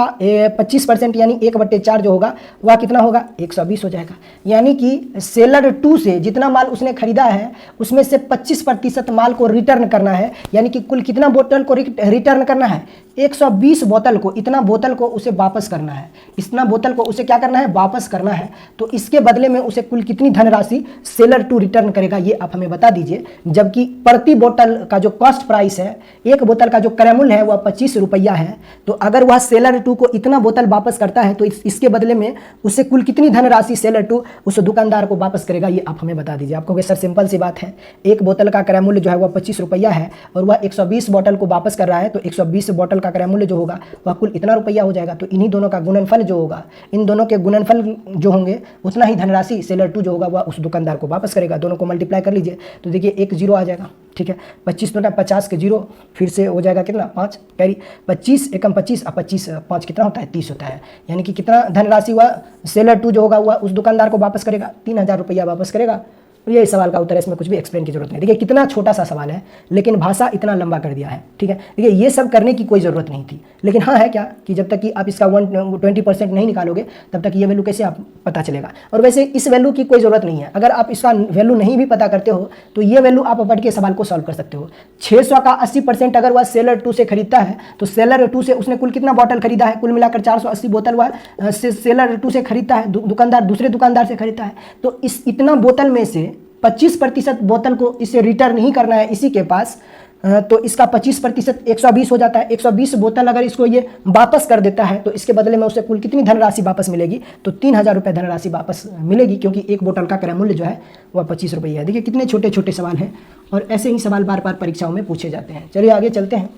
25% यानी 1/4 जो होगा वह कितना होगा, 120 हो जाएगा। यानी कि सेलर 2 से जितना माल उसने खरीदा है उसमें से 25% माल को रिटर्न करना है, यानी कि कुल कितना बोतल को रिटर्न करना है, 120 बोतल को। इतना बोतल को उसे वापस करना है, इतना बोतल को उसे क्या करना है, वापस करना है। तो इसके बदले में उसे कुल कितनी धनराशि सेलर 2 रिटर्न करेगा, ये आप हमें बता दीजिए। जबकि प्रति बोतल का जो कॉस्ट प्राइस है, एक बोतल का जो क्रय मूल्य है वह 25 रुपया है, तो अगर वह सेलर 2 को इतना बोतल वापस करता है तो इसके बदले में उसे कुल कितनी धनराशि सेलर 2 उस दुकानदार को वापस करेगा, ये आप हमें बता दीजिए। आपको सर सिंपल सी बात है, एक बोतल का क्रय मूल्य जो है वह 25 रुपया है और वह 120 बोतल को वापस कर रहा है, तो 120 बोतल का क्रय मूल्य जो होगा वह कुल इतना रुपया हो जाएगा। तो इन्हीं दोनों का गुणनफल जो होगा, इन दोनों के गुणनफल जो होंगे उतना ही धनराशि सेलर 2 जो होगा वह उस दुकानदार को वापस करेगा। दोनों को मल्टीप्लाई कर लीजिए तो देखिए एक जीरो आ जाएगा, ठीक है। 25 में 50 के जीरो, फिर से हो जाएगा कितना, 5 कैरी, 25 एकम 25 और 25 5 कितना होता है, 30 होता है। यानी कि कितना धनराशि वह सेलर 2 जो होगा वह उस दुकानदार को वापस करेगा, 3000 रुपया वापस करेगा। ये सवाल का उत्तर है, इसमें कुछ भी एक्सप्लेन की जरूरत नहीं। देखिए कितना छोटा सा सवाल है लेकिन भाषा इतना लंबा कर दिया है, ठीक है। देखिए ये सब करने की कोई ज़रूरत नहीं थी, लेकिन हाँ है क्या कि जब तक कि आप इसका 20% नहीं निकालोगे तब तक ये वैल्यू कैसे आप पता चलेगा। और वैसे इस वैल्यू की कोई ज़रूरत नहीं है, अगर आप इसका वैल्यू नहीं भी पता करते हो तो ये वैल्यू आप पढ़ के सवाल को सॉल्व कर सकते हो। 600 का 80% अगर वह सेलर 2 से खरीदता है तो सेलर 2 से उसने कुल कितना बोतल खरीदा है, कुल मिलाकर 480 बोतल वह सेलर 2 से खरीदता है, दुकानदार दूसरे दुकानदार से खरीदता है। तो इस इतना बोतल में से 25% बोतल को इसे रिटर्न नहीं करना है इसी के पास, तो इसका 25% 120 हो जाता है। 120 बोतल अगर इसको ये वापस कर देता है तो इसके बदले में उसे कुल कितनी धनराशि वापस मिलेगी, तो 3000 रुपये धनराशि वापस मिलेगी, क्योंकि एक बोतल का क्रय मूल्य जो है वह 25 रुपये है। देखिए कितने छोटे छोटे सवाल हैं और ऐसे ही सवाल बार बार परीक्षाओं में पूछे जाते हैं। चलिए आगे चलते हैं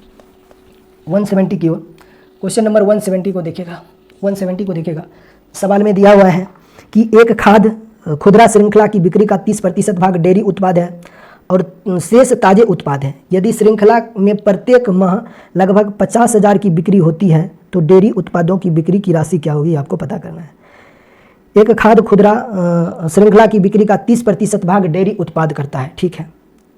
170 की ओर। क्वेश्चन नंबर 170 को देखिएगा, 170 को देखिएगा। सवाल में दिया हुआ है कि एक खाद्य खुदरा श्रृंखला की बिक्री का 30% भाग डेयरी उत्पाद है और शेष ताजे उत्पाद है। यदि श्रृंखला में प्रत्येक माह लगभग 50,000 की बिक्री होती है तो डेयरी उत्पादों की बिक्री की राशि क्या होगी, आपको पता करना है। एक खाद्य खुदरा श्रृंखला की बिक्री का 30% भाग डेयरी उत्पाद करता है, ठीक है,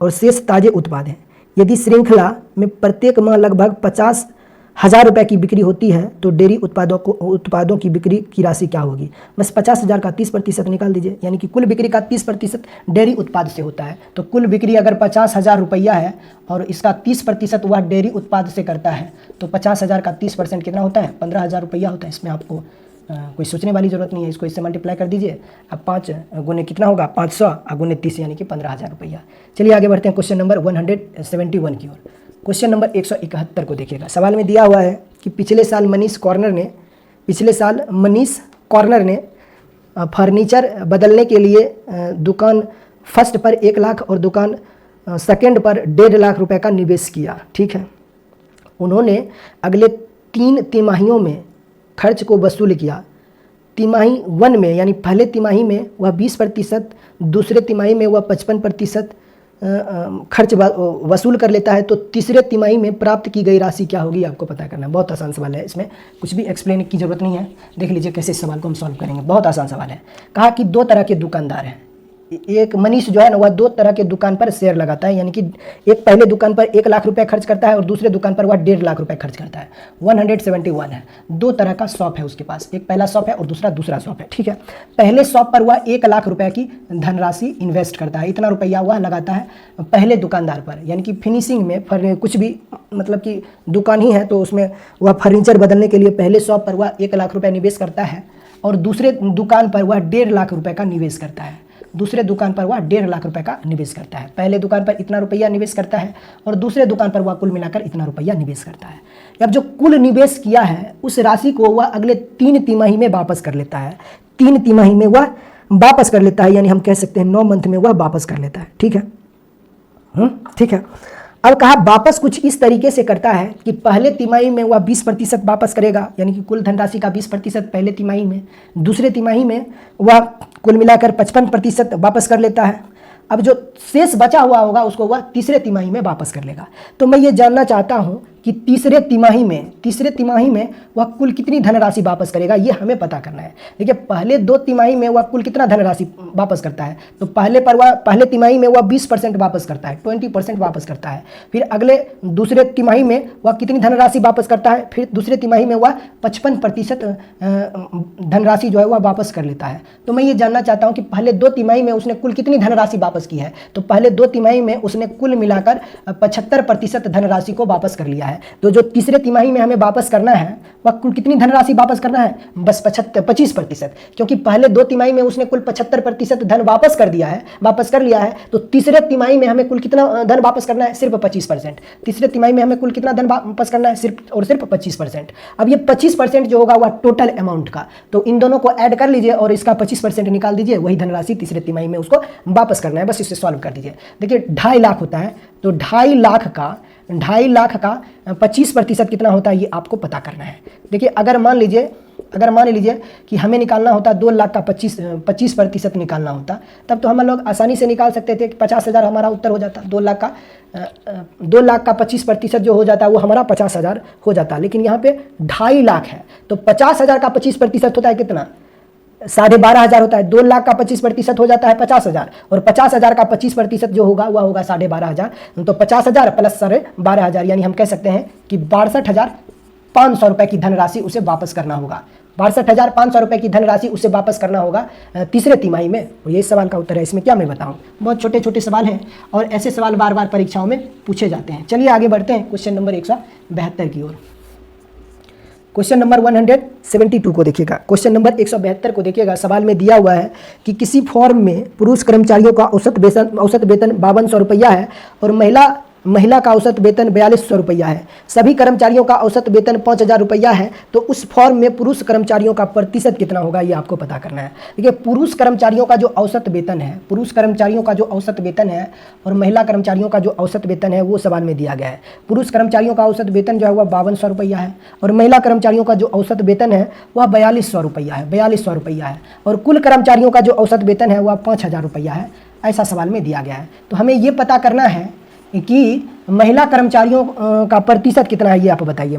और शेष ताजे उत्पाद है। यदि श्रृंखला में प्रत्येक माह लगभग 50,000 रुपये की बिक्री होती है तो डेयरी उत्पादों की बिक्री की राशि क्या होगी। बस 50,000 का 30% निकाल दीजिए, यानी कि कुल बिक्री का 30% डेयरी उत्पाद से होता है। तो कुल बिक्री अगर 50,000 रुपया है और इसका 30% वह डेयरी उत्पाद से करता है तो 50,000 का 30% कितना होता है, 15,000 रुपया होता है। इसमें आपको कोई सोचने वाली ज़रूरत नहीं है, इसको इससे मल्टीप्लाई कर दीजिए। अब 5 गुने कितना होगा, 500 और गुने 30 यानी कि 15,000 रुपया। चलिए आगे बढ़ते हैं क्वेश्चन नंबर 171 की ओर। क्वेश्चन नंबर 171 को देखिएगा। सवाल में दिया हुआ है कि पिछले साल मनीष कॉर्नर ने फर्नीचर बदलने के लिए दुकान फर्स्ट पर 1 लाख और दुकान सेकंड पर 1.5 लाख रुपए का निवेश किया, ठीक है। उन्होंने अगले 3 तिमाहियों में खर्च को वसूल किया। तिमाही 1 में यानी पहले तिमाही में वह 20%, दूसरे तिमाही में वह 55% खर्च वसूल कर लेता है, तो तीसरे तिमाही में प्राप्त की गई राशि क्या होगी, आपको पता करना है। बहुत आसान सवाल है, इसमें कुछ भी एक्सप्लेन की जरूरत नहीं है। देख लीजिए कैसे इस सवाल को हम सॉल्व करेंगे, बहुत आसान सवाल है। कहा कि 2 तरह के दुकानदार हैं, एक मनीष जो है ना वह दो तरह के दुकान पर शेयर लगाता है, यानी कि एक पहले दुकान पर 1 लाख रुपए खर्च करता है और दूसरे दुकान पर वह 1.5 लाख रुपए खर्च करता है। 171 है, दो तरह का शॉप है उसके पास, एक पहला शॉप है और दूसरा शॉप है, ठीक है। पहले शॉप पर वह 1 लाख रुपए की धनराशि इन्वेस्ट करता है, इतना रुपया वह लगाता है पहले दुकानदार पर, यानी कि फिनिशिंग में कुछ भी मतलब कि दुकान ही है तो उसमें वह फर्नीचर बदलने के लिए पहले शॉप पर वह 1 लाख रुपये निवेश करता है और दूसरे दुकान पर वह 1.5 लाख रुपए का निवेश करता है। दूसरे दुकान पर वह 1.5 लाख रुपए का निवेश करता है। पहले दुकान पर इतना रुपया निवेश करता है और दूसरे दुकान पर वह कुल मिलाकर इतना रुपया निवेश करता है। अब जो कुल निवेश किया है उस राशि को वह अगले 3 तिमाही में वापस कर लेता है। 3 तिमाही में वह वापस कर लेता है, यानी हम कह सकते हैं 9 मंथ में वह वापस कर लेता है, ठीक है। ठीक है। अब कहा वापस कुछ इस तरीके से करता है कि पहले तिमाही में वह 20% वापस करेगा, यानी कि कुल धनराशि का 20% पहले तिमाही में, दूसरे तिमाही में वह कुल मिलाकर 55% वापस कर लेता है। अब जो शेष बचा हुआ होगा उसको वह तीसरे तिमाही में वापस कर लेगा। तो मैं ये जानना चाहता हूँ कि तीसरे तिमाही में वह कुल कितनी धनराशि वापस करेगा, ये हमें पता करना है। देखिए पहले 2 तिमाही में वह कुल कितना धनराशि वापस करता है, तो पहले तिमाही में वह 20% वापस करता है, 20% वापस करता है। फिर अगले दूसरे तिमाही में वह कितनी धनराशि वापस करता है, फिर दूसरे तिमाही में वह 55% धनराशि जो है वह वापस कर लेता है। तो मैं ये जानना चाहता हूँ कि पहले 2 तिमाही में उसने कुल कितनी धनराशि वापस की है, तो पहले 2 तिमाही में उसने कुल मिलाकर 75% धनराशि को वापस कर लिया है। तो जो तीसरे तिमाही में हमें वापस करना है वह कुल कितनी धनराशि वापस करना है, बस 25%, क्योंकि पहले 2 तिमाही में उसने कुल 75% धन वापस कर लिया है। तो तीसरे तिमाही में हमें कुल कितना धन वापस करना है, सिर्फ 25%। तीसरे तिमाही में हमें कुल कितना धन वापस करना है, सिर्फ 25%। अब ये 25% जो होगा वह टोटल अमाउंट का, तो इन दोनों को ऐड कर लीजिए और इसका 25% निकाल दीजिए, वही धनराशि तीसरे तिमाही में उसको वापस करना है। बस इसे सॉल्व कर दीजिए। देखिए 2.5 लाख होता है, तो 2.5 लाख का 25% कितना होता है ये आपको पता करना है। देखिए अगर मान लीजिए कि हमें निकालना होता 2 लाख का 25% निकालना होता, तब तो हम लोग आसानी से निकाल सकते थे कि 50,000 हमारा उत्तर हो जाता। 2 लाख का 25% जो हो जाता है वो हमारा 50,000 हो जाता। लेकिन यहाँ पे 2.5 लाख है, तो 50,000 का 25% होता है कितना, 12,500 होता है। 2 लाख का 25% हो जाता है 50,000 और 50,000 का 25% जो होगा वह होगा 12,500। तो 50,000 प्लस 12,500, यानी हम कह सकते हैं कि 62,500 रुपये की धनराशि उसे वापस करना होगा। 62,500 रुपये की धनराशि उसे वापस करना होगा तीसरे तिमाही में। और ये सवाल का उत्तर है। इसमें क्या मैं बताऊं, बहुत छोटे छोटे सवाल हैं और ऐसे सवाल बार बार परीक्षाओं में पूछे जाते हैं। चलिए आगे बढ़ते हैं क्वेश्चन नंबर 172 की ओर। क्वेश्चन नंबर 172 को देखिएगा। क्वेश्चन नंबर 172 को देखिएगा। सवाल में दिया हुआ है कि किसी फॉर्म में पुरुष कर्मचारियों का औसत वेतन 5200 रुपया है और महिला का औसत वेतन 4200 रुपया है। सभी कर्मचारियों का औसत वेतन 5000 रुपया है, तो उस फॉर्म में पुरुष कर्मचारियों का प्रतिशत कितना होगा ये आपको पता करना है। देखिए पुरुष कर्मचारियों का जो औसत वेतन है और महिला कर्मचारियों का जो औसत वेतन है वो सवाल में दिया गया है। पुरुष कर्मचारियों का औसत वेतन जो है वह 5200 रुपया है और महिला कर्मचारियों का जो औसत वेतन है वह 4200 रुपया है और कुल कर्मचारियों का जो औसत वेतन है वह 5000 रुपया है। ऐसा सवाल में दिया गया है। तो हमें ये पता करना है कि महिला कर्मचारियों का प्रतिशत कितना है ये आप बताइए।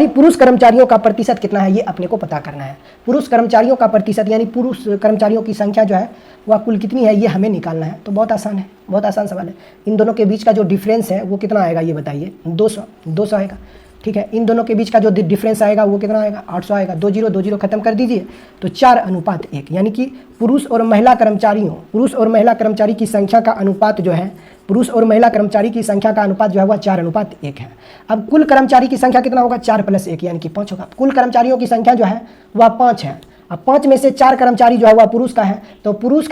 पुरुष कर्मचारियों का प्रतिशत कितना है ये अपने को पता करना है। पुरुष कर्मचारियों का प्रतिशत यानी पुरुष कर्मचारियों की संख्या जो है वह कुल कितनी है ये हमें निकालना है। तो बहुत आसान है, बहुत आसान सवाल है। इन दोनों के बीच का जो डिफरेंस है वो कितना आएगा ये बताइए। 200 आएगा, ठीक है। इन दोनों के बीच का जो डिफरेंस आएगा वो कितना आएगा, 800 आएगा। 2 0 खत्म कर दीजिए तो 4:1, यानी कि पुरुष और महिला कर्मचारी की संख्या का अनुपात जो है, पुरुष और महिला कर्मचारी की संख्या का अनुपात जो है वह 4:1 है। अब कुल कर्मचारी की संख्या कितना होगा, 4 + 1 यानी कि 5 होगा। कुल कर्मचारियों की संख्या जो है वह 5 है। अब 5 में से 4 कर्मचारी जो है वह पुरुष का है, तो पुरुष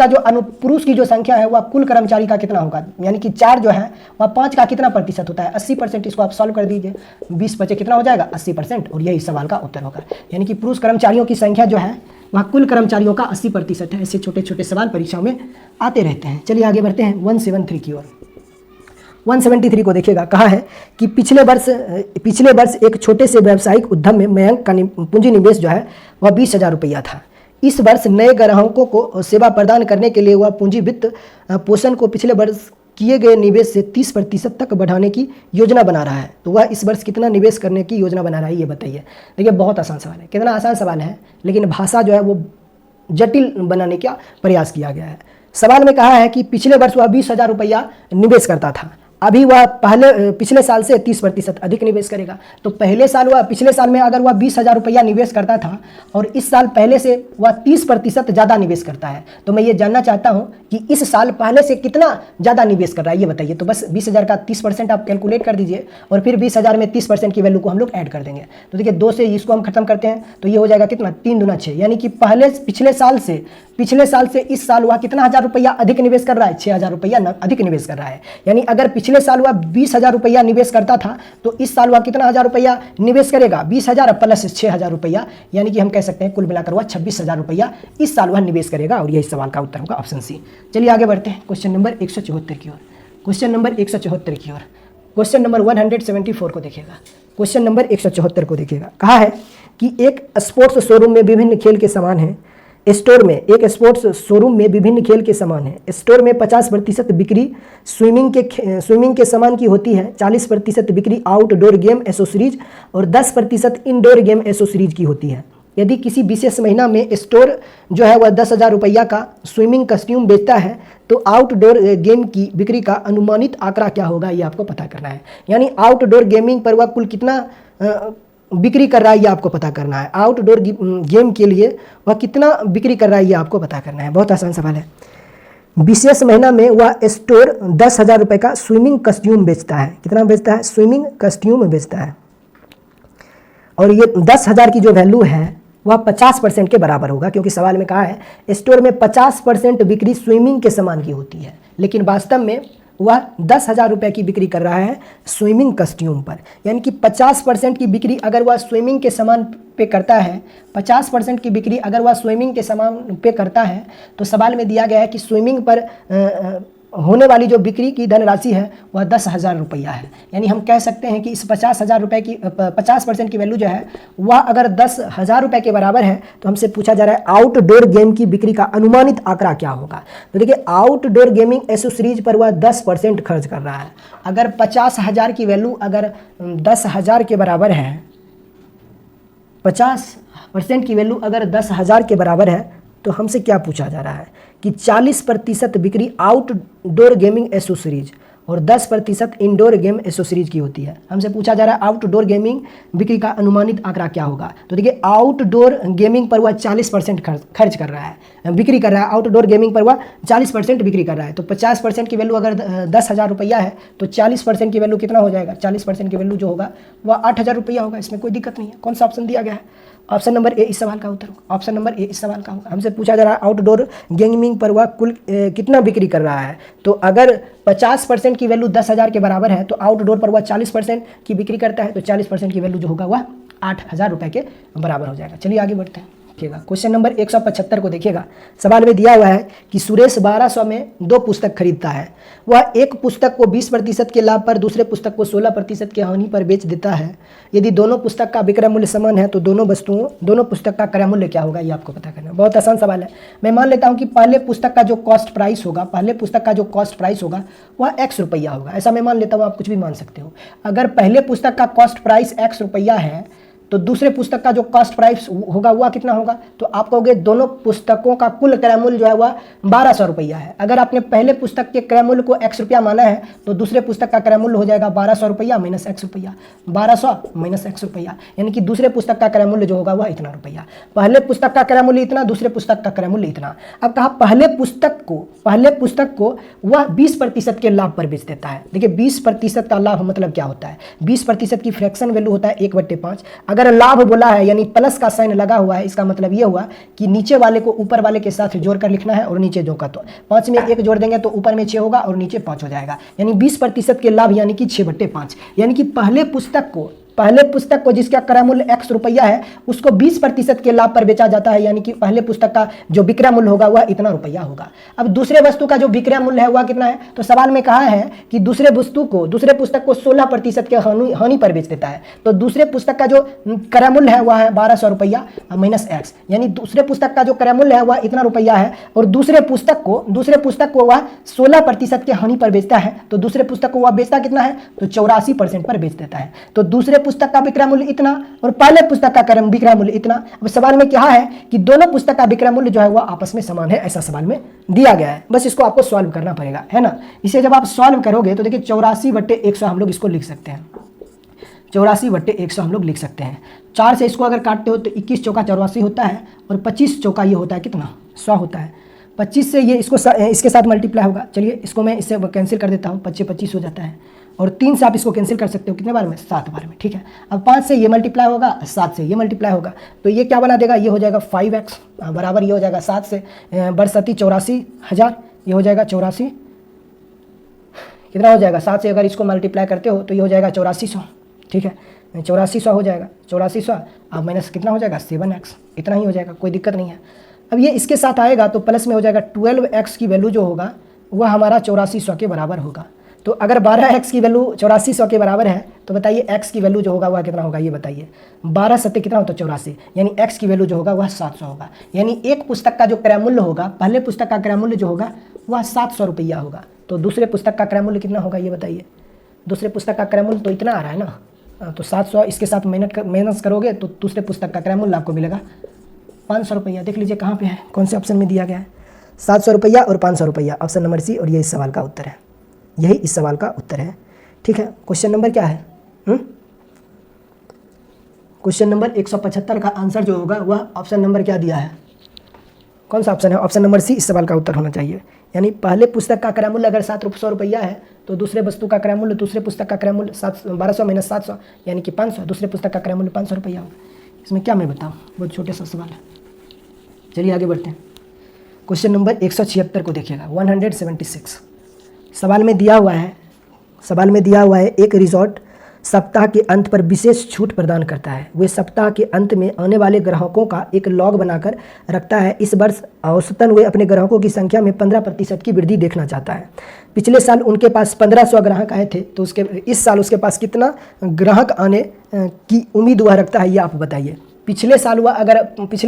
की जो संख्या है वह कुल कर्मचारी का कितना होगा, यानी कि 4 जो है वह 5 का कितना प्रतिशत होता है, 80%। इसको आप सॉल्व कर दीजिए। 20 बचे कितना हो जाएगा, 80%, और यही सवाल का उत्तर होगा। यानी कि पुरुष कर्मचारियों की संख्या जो है वह कुल कर्मचारियों का 80% है। ऐसे छोटे छोटे सवाल परीक्षाओं में आते रहते हैं। चलिए आगे बढ़ते हैं 173 की ओर। 173 को देखिएगा। कहा है कि पिछले वर्ष एक छोटे से व्यावसायिक उद्यम में मयंक का पूंजी निवेश जो है वह 20,000 रुपया था। इस वर्ष नए ग्राहकों को सेवा प्रदान करने के लिए वह पूंजी वित्त पोषण को पिछले वर्ष किए गए निवेश से 30% तक बढ़ाने की योजना बना रहा है। तो वह इस वर्ष कितना निवेश करने की योजना बना रहा है ये बताइए। देखिए बहुत आसान सवाल है। कितना आसान सवाल है, लेकिन भाषा जो है वो जटिल बनाने का प्रयास किया गया है। सवाल में कहा है कि पिछले वर्ष वह 20,000 रुपया निवेश करता था, अभी वह पिछले साल से 30% अधिक निवेश करेगा। तो पिछले साल में अगर वह 20,000 रुपया निवेश करता था और इस साल पहले से वह 30% ज़्यादा निवेश करता है, तो मैं ये जानना चाहता हूँ कि इस साल पहले से कितना ज़्यादा निवेश कर रहा है, ये बताइए। तो बस 20,000 का 30% आप कैलकुलेट कर दीजिए और फिर 20,000 में 30% की वैल्यू को हम लोग ऐड कर देंगे। तो देखिए 2 से इसको हम खत्म करते हैं तो ये हो जाएगा कितना, 3 दूना 6, यानी कि पिछले साल से इस साल वह कितना हज़ार रुपया अधिक निवेश कर रहा है, 6,000 रुपया अधिक निवेश कर रहा है। यानी अगर पिछले साल वह 20,000 रुपया निवेश करता था तो इस साल वह कितना हज़ार रुपया निवेश करेगा, 20,000 प्लस 6,000 रुपया, यानी कि हम कह सकते हैं कुल मिलाकर वह 26,000 रुपया इस साल वह निवेश करेगा। और यही सवाल का उत्तर होगा ऑप्शन सी। चलिए आगे बढ़ते हैं क्वेश्चन नंबर 174 की ओर। क्वेश्चन नंबर 174 को देखिएगा। क्वेश्चन नंबर 174 को देखिएगा। कहा है कि एक स्पोर्ट्स शोरूम में विभिन्न खेल के सामान हैं। स्टोर में एक स्पोर्ट्स शोरूम में विभिन्न खेल के सामान है। स्टोर में 50% बिक्री स्विमिंग के सामान की होती है, 40% बिक्री आउटडोर गेम एसोसरीज और 10% इंडोर गेम एसोसरीज की होती है। यदि किसी विशेष महीना में स्टोर जो है वह 10,000 रुपया का स्विमिंग कॉस्ट्यूम बेचता है तो आउटडोर गेम की बिक्री का अनुमानित आंकड़ा क्या होगा, ये आपको पता करना है। यानी आउटडोर गेमिंग पर वह कुल कितना बिक्री कर रहा है, ये आपको पता करना है। आउटडोर गेम के लिए वह कितना बिक्री कर रहा है, ये आपको पता करना है। बहुत आसान सवाल है। विशेष महीना में वह स्टोर 10,000 रुपये का स्विमिंग कॉस्ट्यूम बेचता है। कितना बेचता है, स्विमिंग कॉस्ट्यूम बेचता है। और ये 10,000 की जो वैल्यू है वह 50% के बराबर होगा, क्योंकि सवाल में कहा है स्टोर में 50% बिक्री स्विमिंग के सामान की होती है, लेकिन वास्तव में वह 10,000 रुपये की बिक्री कर रहा है स्विमिंग कॉस्ट्यूम पर। यानी कि 50% की बिक्री अगर वह स्विमिंग के सामान पे करता है, 50% की बिक्री अगर वह स्विमिंग के सामान पे करता है, तो सवाल में दिया गया है कि स्विमिंग पर होने वाली जो बिक्री की धनराशि है वह 10,000 रुपया है। यानी हम कह सकते हैं कि इस 50,000 रुपये की 50% की वैल्यू जो है वह अगर 10,000 रुपये के बराबर है, तो हमसे पूछा जा रहा है आउटडोर गेम की बिक्री का अनुमानित आंकड़ा क्या होगा। तो देखिए आउटडोर गेमिंग एसोसरीज पर वह 10% खर्च कर रहा है। अगर 50,000 की वैल्यू अगर 10,000 के बराबर है, 50% की वैल्यू अगर 10,000 के बराबर है, तो हमसे क्या पूछा जा रहा है कि 40% बिक्री आउटडोर गेमिंग एसोसरीज और 10% इंडोर गेम एसोसरीज की होती है। हमसे पूछा जा रहा है आउटडोर गेमिंग बिक्री का अनुमानित आंकड़ा क्या होगा। तो देखिए आउटडोर गेमिंग पर वह 40% खर्च कर रहा है, बिक्री कर रहा है। आउटडोर गेमिंग पर वह 40% बिक्री कर रहा है। तो 50% की वैल्यू अगर 10,000 रुपया है तो 40% की वैल्यू कितना हो जाएगा, 40% की वैल्यू जो होगा वह 8,000 रुपया होगा। इसमें कोई दिक्कत नहीं है। कौन सा ऑप्शन दिया गया है, ऑप्शन नंबर ए इस सवाल का उत्तर होगा। ऑप्शन नंबर ए इस सवाल का होगा। हमसे पूछा जा रहा है आउटडोर गेमिंग पर वह कुल कितना बिक्री कर रहा है। तो अगर 50% की वैल्यू 10,000 के बराबर है तो आउटडोर पर वह 40% की बिक्री करता है, तो 40% की वैल्यू जो होगा वह 8,000 रुपये के बराबर हो जाएगा। चलिए आगे बढ़ते हैं। देखिएगा क्वेश्चन नंबर 175 को देखिएगा। सवाल में दिया हुआ है कि सुरेश 1200 में 2 पुस्तक खरीदता है। वह एक पुस्तक को 20% के लाभ पर, दूसरे पुस्तक को 16% की हानि पर बेच देता है। यदि दोनों पुस्तक का विक्रय मूल्य समान है तो दोनों पुस्तक का क्रय मूल्य क्या होगा, ये आपको पता करना है। बहुत आसान सवाल है। मैं मान लेता हूँ कि पहले पुस्तक का जो कॉस्ट प्राइस होगा वह X रुपया होगा। ऐसा मैं मान लेता हूँ, आप कुछ भी मान सकते हो। अगर पहले पुस्तक का कॉस्ट प्राइस X रुपया है तो दूसरे पुस्तक का जो कॉस्ट प्राइस होगा वह कितना होगा, तो आप कहोगे दोनों पुस्तकों का कुल क्रय मूल्य जो है वह 1,200 रुपया है। अगर आपने पहले पुस्तक के क्रय मूल्य को X रुपया माना है तो दूसरे पुस्तक का क्रय मूल्य हो जाएगा 1,200 रुपया माइनस X रुपया, 1,200 माइनस X रुपया, यानी कि दूसरे पुस्तक का क्रय मूल्य जो होगा वह इतना रुपया। पहले पुस्तक का क्रय मूल्य इतना, दूसरे पुस्तक का क्रय मूल्य इतना। अब कहा पहले पुस्तक को वह 20% के लाभ पर बेच देता है। देखिए 20% का लाभ मतलब क्या होता है, 20% की फ्रैक्शन वैल्यू होता है 1/5। अगर लाभ बोला है यानी प्लस का साइन लगा हुआ है, इसका मतलब ये हुआ कि नीचे वाले को ऊपर वाले के साथ जोड़कर लिखना है और नीचे जो का तो 5 में 1 जोड़ देंगे तो ऊपर में 6 होगा और नीचे 5 हो जाएगा। यानी 20% के लाभ यानी कि 6/5, यानी कि पहले पुस्तक को जिसका क्रय मूल्य X रुपया है उसको 20% के लाभ पर बेचा जाता है, यानी कि पहले पुस्तक का जो विक्रय मूल्य होगा वह इतना रुपया होगा। अब दूसरे वस्तु का जो विक्रय मूल्य है वह कितना है, तो सवाल में कहा है कि दूसरे पुस्तक को 16% के हानि पर बेच देता है। तो दूसरे पुस्तक का जो क्रय मूल्य है वह है 1,200 रुपया माइनस X, यानी दूसरे पुस्तक का जो क्रय मूल्य है वह इतना रुपया है और दूसरे पुस्तक को वह 16% के हानि पर बेचता है। तो दूसरे पुस्तक को वह बेचता कितना है, तो 84% पर बेच देता है। तो दूसरे पुस्तक का विक्रय मूल्य इतना और पहले पुस्तक का विक्रय मूल्य इतना। अब सवाल में क्या है कि दोनों पुस्तक का विक्रय मूल्य जो है वह आपस में समान है, ऐसा सवाल में दिया गया है। बस इसको आपको सॉल्व करना पड़ेगा, है ना। इसे जब आप सॉल्व करोगे तो देखिए 84/100 हम लोग इसको लिख सकते हैं। 84/100 हम लोग लिख सकते हैं। 4 से इसको अगर काटते हो तो 21 चौका 84 होता है और 25 चौका ये होता है कितना, 100 होता है। 25 से ये इसके साथ मल्टीप्लाई होगा। चलिए इसको मैं इससे कैंसिल कर देता हूँ, 25 हो जाता है और 3 से आप इसको कैंसिल कर सकते हो कितने बार में, 7 बार में, ठीक है। अब 5 से ये मल्टीप्लाई होगा, 7 से ये मल्टीप्लाई होगा, तो ये क्या बना देगा, ये हो जाएगा 5x बराबर ये हो जाएगा 7 से बरसती 84,000, ये हो जाएगा 84, कितना हो जाएगा 7 से अगर इसको मल्टीप्लाई करते हो तो ये हो जाएगा 8400, ठीक है। 8400 हो जाएगा, 8400 अब माइनस कितना हो जाएगा 7x, इतना ही हो जाएगा, कोई दिक्कत नहीं है। अब ये इसके साथ आएगा तो प्लस में हो जाएगा 12x की वैल्यू जो होगा वह हमारा 8400 के बराबर होगा। तो अगर 12x की वैल्यू 8400 के बराबर है तो बताइए x की वैल्यू जो होगा वह कितना होगा, ये बताइए। 12 सत्ते कितना होता है 84, यानी x की वैल्यू जो होगा वह 700 होगा। यानी एक पुस्तक का जो क्रय मूल्य होगा, पहले पुस्तक का क्रय मूल्य जो होगा वह 700 रुपया होगा। तो दूसरे पुस्तक का क्रय मूल्य कितना होगा, ये बताइए। दूसरे पुस्तक का क्रय मूल्य तो इतना आ रहा है ना, तो 700 इसके साथ माइनस करोगे तो दूसरे पुस्तक का क्रय मूल्य आपको मिलेगा 500 रुपया। देख लीजिए कहाँ पे है, कौन से ऑप्शन में दिया गया है, 700 रुपया और 500 रुपया, ऑप्शन नंबर सी। और ये इस सवाल का उत्तर है, यही इस सवाल का उत्तर है, ठीक है। क्वेश्चन नंबर क्या है, क्वेश्चन नंबर 175 का आंसर जो होगा वह ऑप्शन नंबर क्या दिया है, कौन सा ऑप्शन है, ऑप्शन नंबर सी इस सवाल का उत्तर होना चाहिए। यानी पहले पुस्तक का क्रय मूल्य अगर 700 रुपया है तो दूसरे वस्तु का क्रय मूल्य, दूसरे पुस्तक का क्रय मूल्य 1200 माइनस 700 यानी कि 500, दूसरे पुस्तक का क्रय मूल्य 500 रुपया होगा। इसमें क्या मैं बताऊँ, बहुत छोटे सा सवाल है। चलिए आगे बढ़ते हैं। क्वेश्चन नंबर 176 को देखिएगा, 176 सवाल में दिया हुआ है एक रिजॉर्ट सप्ताह के अंत पर विशेष छूट प्रदान करता है। वे सप्ताह के अंत में आने वाले ग्राहकों का एक लॉग बनाकर रखता है। इस वर्ष औसतन वे अपने ग्राहकों की संख्या में 15% की वृद्धि देखना चाहता है। पिछले साल उनके पास 1500 ग्राहक आए थे, तो इस साल उसके पास कितना ग्राहक आने की उम्मीद वह रखता है, ये आप बताइए। पिछले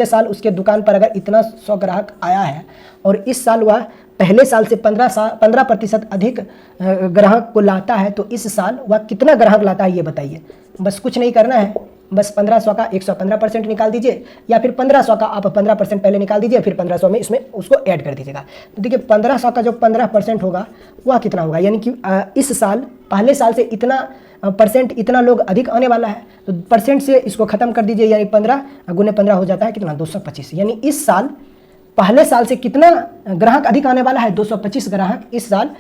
साल उसके दुकान पर अगर इतना 100 ग्राहक आया है और इस साल वह पहले साल से 15% अधिक ग्राहक को लाता है, तो इस साल वह कितना ग्राहक लाता है ये बताइए। बस कुछ नहीं करना है, बस 1500 का 115% निकाल दीजिए, या फिर 1500 का आप 15% पहले निकाल दीजिए, फिर 1500 में इसमें उसको ऐड कर दीजिएगा। तो देखिए 1500 का जो 15% होगा वह कितना होगा, यानी कि इस साल पहले साल से इतना लोग अधिक आने वाला है, तो परसेंट से इसको खत्म कर दीजिए, यानी 15 गुने 15 हो जाता है कितना 225। यानी इस साल पहले साल से कितना ग्राहक अधिक आने वाला है, 225 ग्राहक इस साल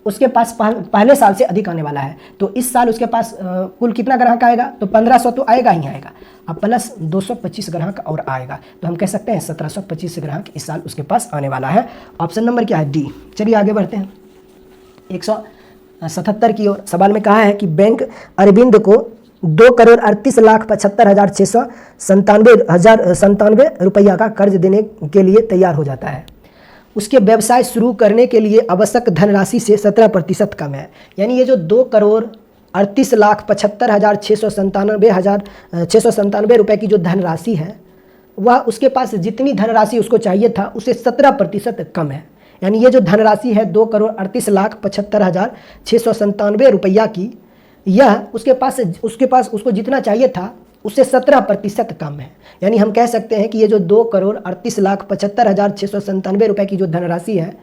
उसके पास पहले साल से अधिक आने वाला है। तो इस साल उसके पास कुल कितना ग्राहक आएगा, तो 1500 तो आएगा ही आएगा, अब प्लस 225 ग्राहक और आएगा, तो हम कह सकते हैं 1725 ग्राहक इस साल उसके पास आने वाला है। ऑप्शन नंबर क्या है, डी। चलिए आगे बढ़ते हैं 177 की ओर। सवाल में कहा है कि बैंक अरविंद को 2,38,697,697 रुपया का कर्ज देने के लिए तैयार हो जाता है। उसके व्यवसाय शुरू करने के लिए आवश्यक धनराशि से 17% कम है। यानी ये जो 2,38,65,697 रुपये की जो धनराशि है वह उसके पास जितनी धनराशि उसको चाहिए था उससे 17% कम है। यानी ये जो धनराशि है 2,38,75,697 रुपया की, यह उसके पास उसको जितना चाहिए था उससे 17% कम है। यानी हम कह सकते हैं कि ये जो 2,38,75,697 रुपये की जो धनराशि है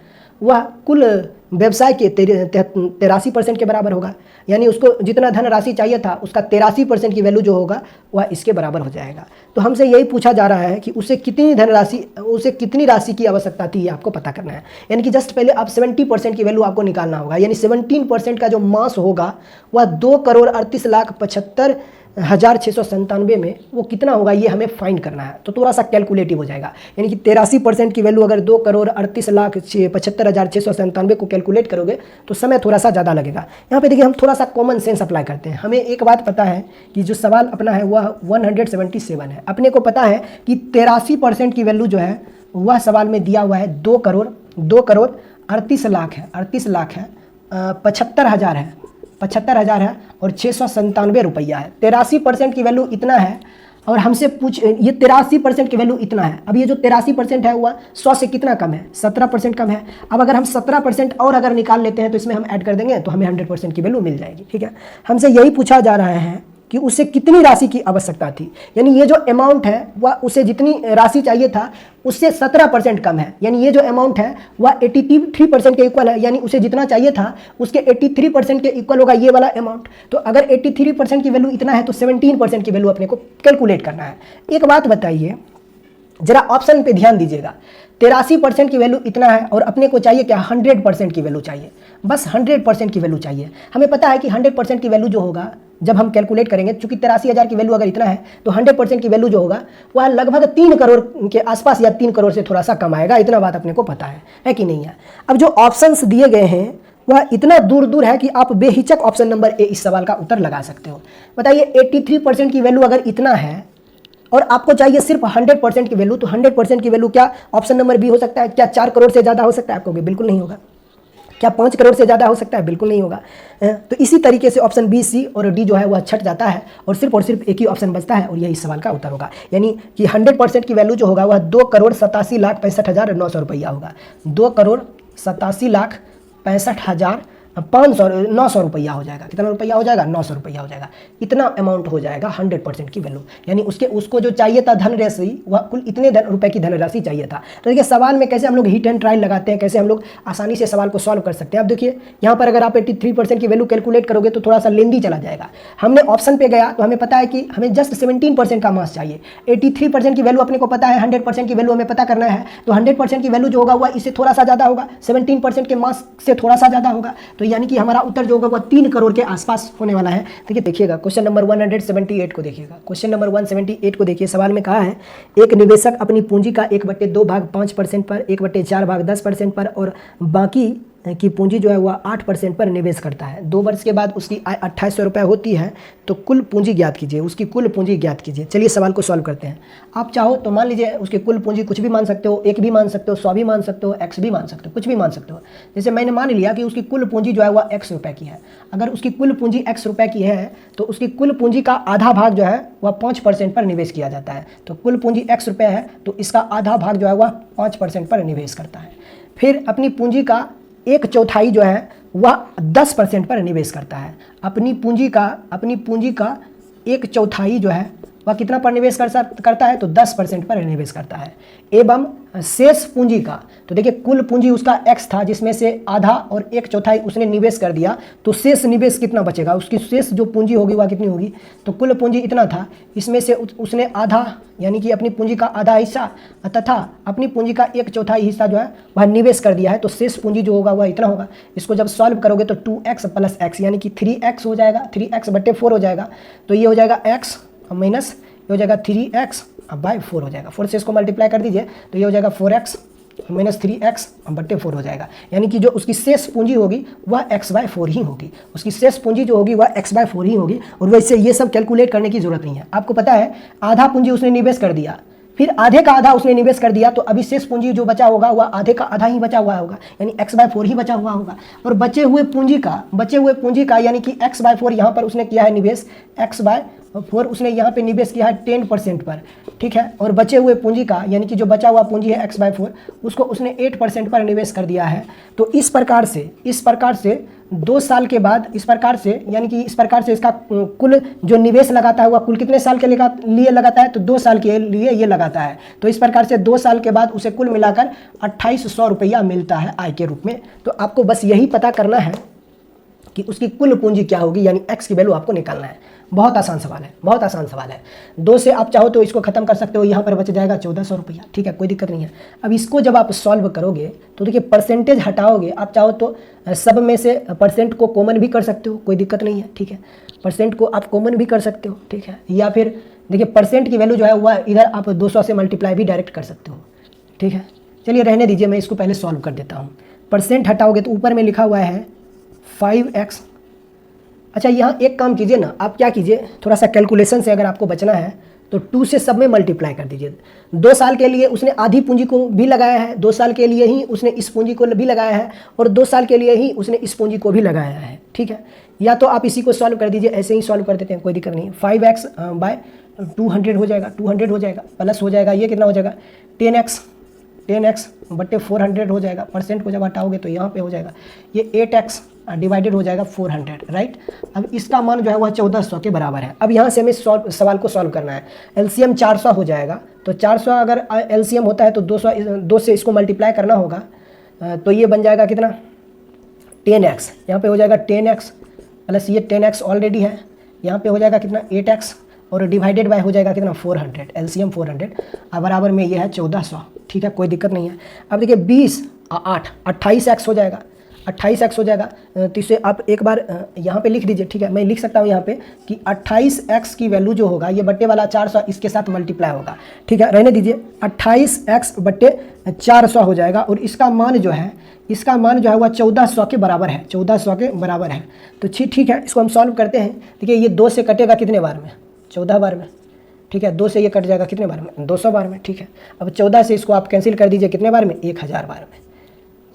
वह कुल व्यवसाय के 83% के बराबर होगा। यानी उसको जितना धनराशि चाहिए था उसका 83% की वैल्यू जो होगा वह इसके बराबर हो जाएगा। तो हमसे यही पूछा जा रहा है कि उसे कितनी राशि की आवश्यकता थी, ये आपको पता करना है। यानी कि जस्ट पहले आप 70% की वैल्यू आपको निकालना होगा। यानी 17% का जो मास होगा वह 2,38,65,697 में वो कितना होगा, ये हमें फाइंड करना है। तो थोड़ा सा कैलकुलेटिव हो जाएगा। यानी कि 83% की वैल्यू अगर 2,38,75,697 को कैलकुलेट करोगे तो समय थोड़ा सा ज़्यादा लगेगा। यहाँ पे देखिए हम थोड़ा सा कॉमन सेंस अप्लाई करते हैं। हमें एक बात पता है कि जो सवाल अपना है वह 177 है। अपने को पता है कि 83% की वैल्यू जो है वह सवाल में दिया हुआ है 2,38,00,000 है, 38 लाख है, 75,000 है, 75,000 है और 697 रुपया है। 83% की वैल्यू इतना है और हमसे ये 83% की वैल्यू इतना है। अब ये जो 83% है वह 100 से कितना कम है, 17% कम है। अब अगर हम 17% और अगर निकाल लेते हैं तो इसमें हम ऐड कर देंगे तो हमें 100% की वैल्यू मिल जाएगी। ठीक है, हमसे यही पूछा जा रहा है कि उसे कितनी राशि की आवश्यकता थी, यानी ये जो अमाउंट है वह उसे जितनी राशि चाहिए था उससे 17% कम है, यानी ये जो अमाउंट है वह 83% के इक्वल है, यानी उसे जितना चाहिए था उसके 83% के इक्वल होगा ये वाला अमाउंट। तो अगर 83% की वैल्यू इतना है तो 17% की वैल्यू अपने को कैलकुलेट करना है। एक बात बताइए, जरा ऑप्शन पे ध्यान दीजिएगा, 83% की वैल्यू इतना है और अपने को चाहिए क्या, 100% की वैल्यू चाहिए, बस 100% की वैल्यू चाहिए। हमें पता है कि 100% की वैल्यू जो होगा जब हम कैलकुलेट करेंगे, चूंकि 83,000 की वैल्यू अगर इतना है तो 100% की वैल्यू जो होगा वह लगभग 3 करोड़ के आसपास या 3 करोड़ से थोड़ा सा कम आएगा, इतना बात अपने को पता है कि नहीं है। अब जो ऑप्शंस दिए गए हैं वह इतना दूर दूर है कि आप बेहिचक ऑप्शन नंबर ए इस सवाल का उत्तर लगा सकते हो। बताइए 83% की वैल्यू अगर इतना है और आपको चाहिए सिर्फ 100% की वैल्यू, तो 100% की वैल्यू क्या ऑप्शन नंबर बी हो सकता है? क्या 4 करोड़ से ज़्यादा हो सकता है? आपको बिल्कुल नहीं होगा। क्या 5 करोड़ से ज़्यादा हो सकता है? बिल्कुल नहीं होगा। तो इसी तरीके से ऑप्शन बी, सी और डी जो है वह छट जाता है और सिर्फ एक ही ऑप्शन बचता है और यही सवाल का उत्तर होगा। यानी कि 100% की वैल्यू जो होगा वह 2,87,65,900 रुपया होगा। 2,87,65,900 रुपया हो जाएगा। कितना रुपया हो जाएगा? 900 रुपया हो जाएगा। इतना अमाउंट हो जाएगा 100% की वैल्यू, यानी उसको जो चाहिए था धनराशि वह कुल इतने रुपए की धनराशि चाहिए था। तो देखिए सवाल में कैसे हम लोग हिट एंड ट्रायल लगाते हैं, कैसे हम लोग आसानी से सवाल को सॉल्व कर सकते हैं। अब देखिए यहाँ पर अगर आप 83% की वैल्यू कैलकुलेट करोगे तो थोड़ा सा लेंदी चला जाएगा। हमने ऑप्शन पे गया तो हमें पता है कि हमें जस्ट 17% का मास चाहिए। 83% की वैल्यू अपने को पता है, 100% की वैल्यू हमें पता करना है, तो 100% की वैल्यू जो होगा वह इससे थोड़ा सा ज़्यादा होगा, 17% के मास से थोड़ा सा ज़्यादा होगा। तो यानी कि हमारा उत्तर जो होगा वह 3 करोड़ के आसपास होने वाला है। देखिएगा क्वेश्चन नंबर 178 को देखिएगा। क्वेश्चन नंबर 178 को देखिए, सवाल में कहा है एक निवेशक अपनी पूंजी का 1/2 भाग 5% पर, 1/4 भाग 10% पर और बाकी की पूंजी जो है वह 8% पर निवेश करता है। 2 वर्ष के बाद उसकी आय 2800 रुपये होती है, तो कुल पूंजी ज्ञात कीजिए, उसकी कुल पूंजी ज्ञात कीजिए। चलिए सवाल को सॉल्व करते हैं। आप चाहो तो मान लीजिए उसकी कुल पूंजी कुछ भी मान सकते हो, 1 भी मान सकते हो, 100 भी मान सकते हो, x भी मान सकते हो, कुछ भी मान सकते हो। जैसे मैंने मान लिया कि उसकी कुल पूंजी जो है वह x रुपये की है। अगर उसकी कुल पूंजी x रुपये की है तो उसकी कुल पूंजी का आधा भाग जो है वह 5% पर निवेश किया जाता है। तो कुल पूंजी x रुपये है तो इसका आधा भाग जो है वह 5% पर निवेश करता है। फिर अपनी पूंजी का 1/4 जो है वह 10% पर निवेश करता है। अपनी पूंजी का 1/4 जो है वह कितना पर निवेश करता है? तो 10% पर निवेश करता है। एवं शेष पूंजी का, तो देखिए कुल पूंजी उसका x था जिसमें से आधा और 1/4 उसने निवेश कर दिया, तो शेष निवेश कितना बचेगा? उसकी शेष जो पूंजी होगी वह कितनी होगी? तो कुल पूंजी इतना था, इसमें से उसने आधा यानी कि अपनी पूंजी का आधा हिस्सा तथा अपनी पूंजी का 1/4 हिस्सा जो है वह निवेश कर दिया है, तो शेष पूंजी जो होगा वह इतना होगा। इसको जब सॉल्व करोगे तो 2x + x यानी कि 3x हो जाएगा, 3x/4 हो जाएगा। तो ये हो जाएगा x माइनस ये हो जाएगा 3x/4 हो जाएगा। 4 से इसको मल्टीप्लाई कर दीजिए तो ये हो जाएगा 4x माइनस 3x/4 हो जाएगा। यानी कि जो उसकी शेष पूंजी होगी वह x/4 ही होगी। उसकी शेष पूंजी जो होगी वह x/4 ही होगी। और वैसे ये सब कैलकुलेट करने की जरूरत नहीं है। आपको पता है आधा पूंजी उसने निवेश कर दिया, फिर आधे का आधा उसने निवेश कर दिया, तो अभी शेष पूंजी जो बचा होगा वह आधे का आधा ही बचा हुआ होगा, यानी x/4 ही बचा हुआ होगा। और बचे हुए पूंजी का यानी कि x/4 यहाँ पर उसने किया है निवेश, x/4 उसने यहाँ पे निवेश किया है 10% पर, ठीक है। और बचे हुए पूंजी का यानी कि जो बचा हुआ पूंजी है x/4 उसको उसने 8% पर निवेश कर दिया है। तो इस प्रकार से 2 साल के बाद इस प्रकार से इसका कुल जो निवेश लगाता है वह कुल कितने साल के लिए लगाता है? तो 2 साल के लिए ये लगाता है। तो इस प्रकार से 2 साल के बाद उसे कुल मिलाकर 2800 रुपया मिलता है आय के रूप में। तो आपको बस यही पता करना है कि उसकी कुल पूंजी क्या होगी, यानी x की वैल्यू आपको निकालना है। बहुत आसान सवाल है, बहुत आसान सवाल है। 2 से आप चाहो तो इसको खत्म कर सकते हो, यहाँ पर बच जाएगा 1400 रुपया, ठीक है, कोई दिक्कत नहीं है। अब इसको जब आप सॉल्व करोगे तो देखिए परसेंटेज हटाओगे, आप चाहो तो सब में से परसेंट को कॉमन भी कर सकते हो, कोई दिक्कत नहीं है, ठीक है। परसेंट को आप कॉमन भी कर सकते हो, ठीक है। या फिर देखिए परसेंट की वैल्यू जो है वह इधर आप 200 से मल्टीप्लाई भी डायरेक्ट कर सकते हो, ठीक है। चलिए रहने दीजिए, मैं इसको पहले सॉल्व कर देता हूँ। परसेंट हटाओगे तो ऊपर में लिखा हुआ है 5x। अच्छा यहाँ एक काम कीजिए ना, आप क्या कीजिए, थोड़ा सा कैलकुलेशन से अगर आपको बचना है तो 2 से सब में मल्टीप्लाई कर दीजिए। 2 साल के लिए उसने आधी पूंजी को भी लगाया है, 2 साल के लिए ही उसने इस पूंजी को भी लगाया है और 2 साल के लिए ही उसने इस पूंजी को भी लगाया है, ठीक है। या तो आप इसी को सॉल्व कर दीजिए, ऐसे ही सॉल्व कर देते हैं, कोई दिक्कत नहीं। 5x/200 हो जाएगा, 200 हो जाएगा, प्लस हो जाएगा ये कितना हो जाएगा 10x/400 हो जाएगा। परसेंट को जब हटाओगे तो यहाँ पे हो जाएगा ये डिवाइडेड हो जाएगा 400, राइट। अब इसका मान जो है वह 1400 के बराबर है। अब यहाँ से हमें सवाल को सॉल्व करना है। एलसीएम 400 हो जाएगा, तो 400 अगर एलसीएम होता है तो 2 से इसको मल्टीप्लाई करना होगा, तो ये बन जाएगा कितना 10x। यहाँ पे हो जाएगा 10x प्लस ये 10x ऑलरेडी है, यहाँ पे हो जाएगा कितना 8x और डिवाइडेड बाय हो जाएगा कितना 400, एलसीएम 400। अब बराबर में ये है 1400, ठीक है, कोई दिक्कत नहीं है। अब देखिए 20 8 28x हो जाएगा, 28x हो जाएगा। तो इसे आप एक बार यहाँ पे लिख दीजिए, ठीक है। मैं लिख सकता हूँ यहाँ पे कि 28x की वैल्यू जो होगा ये बट्टे वाला 400 इसके साथ मल्टीप्लाई होगा, ठीक है, रहने दीजिए। 28x बट्टे 400 हो जाएगा और इसका मान जो है वह 1400 के बराबर है, 1400 के बराबर है। तो ठीक है, इसको हम सॉल्व करते हैं। देखिए ये 2 से कटेगा कितने बार में, 14 बार में, ठीक है। 2 से ये कट जाएगा कितने बार में, 200 बार में, ठीक है। अब 14 से इसको आप कैंसिल कर दीजिए कितने बार में, 1000 बार में।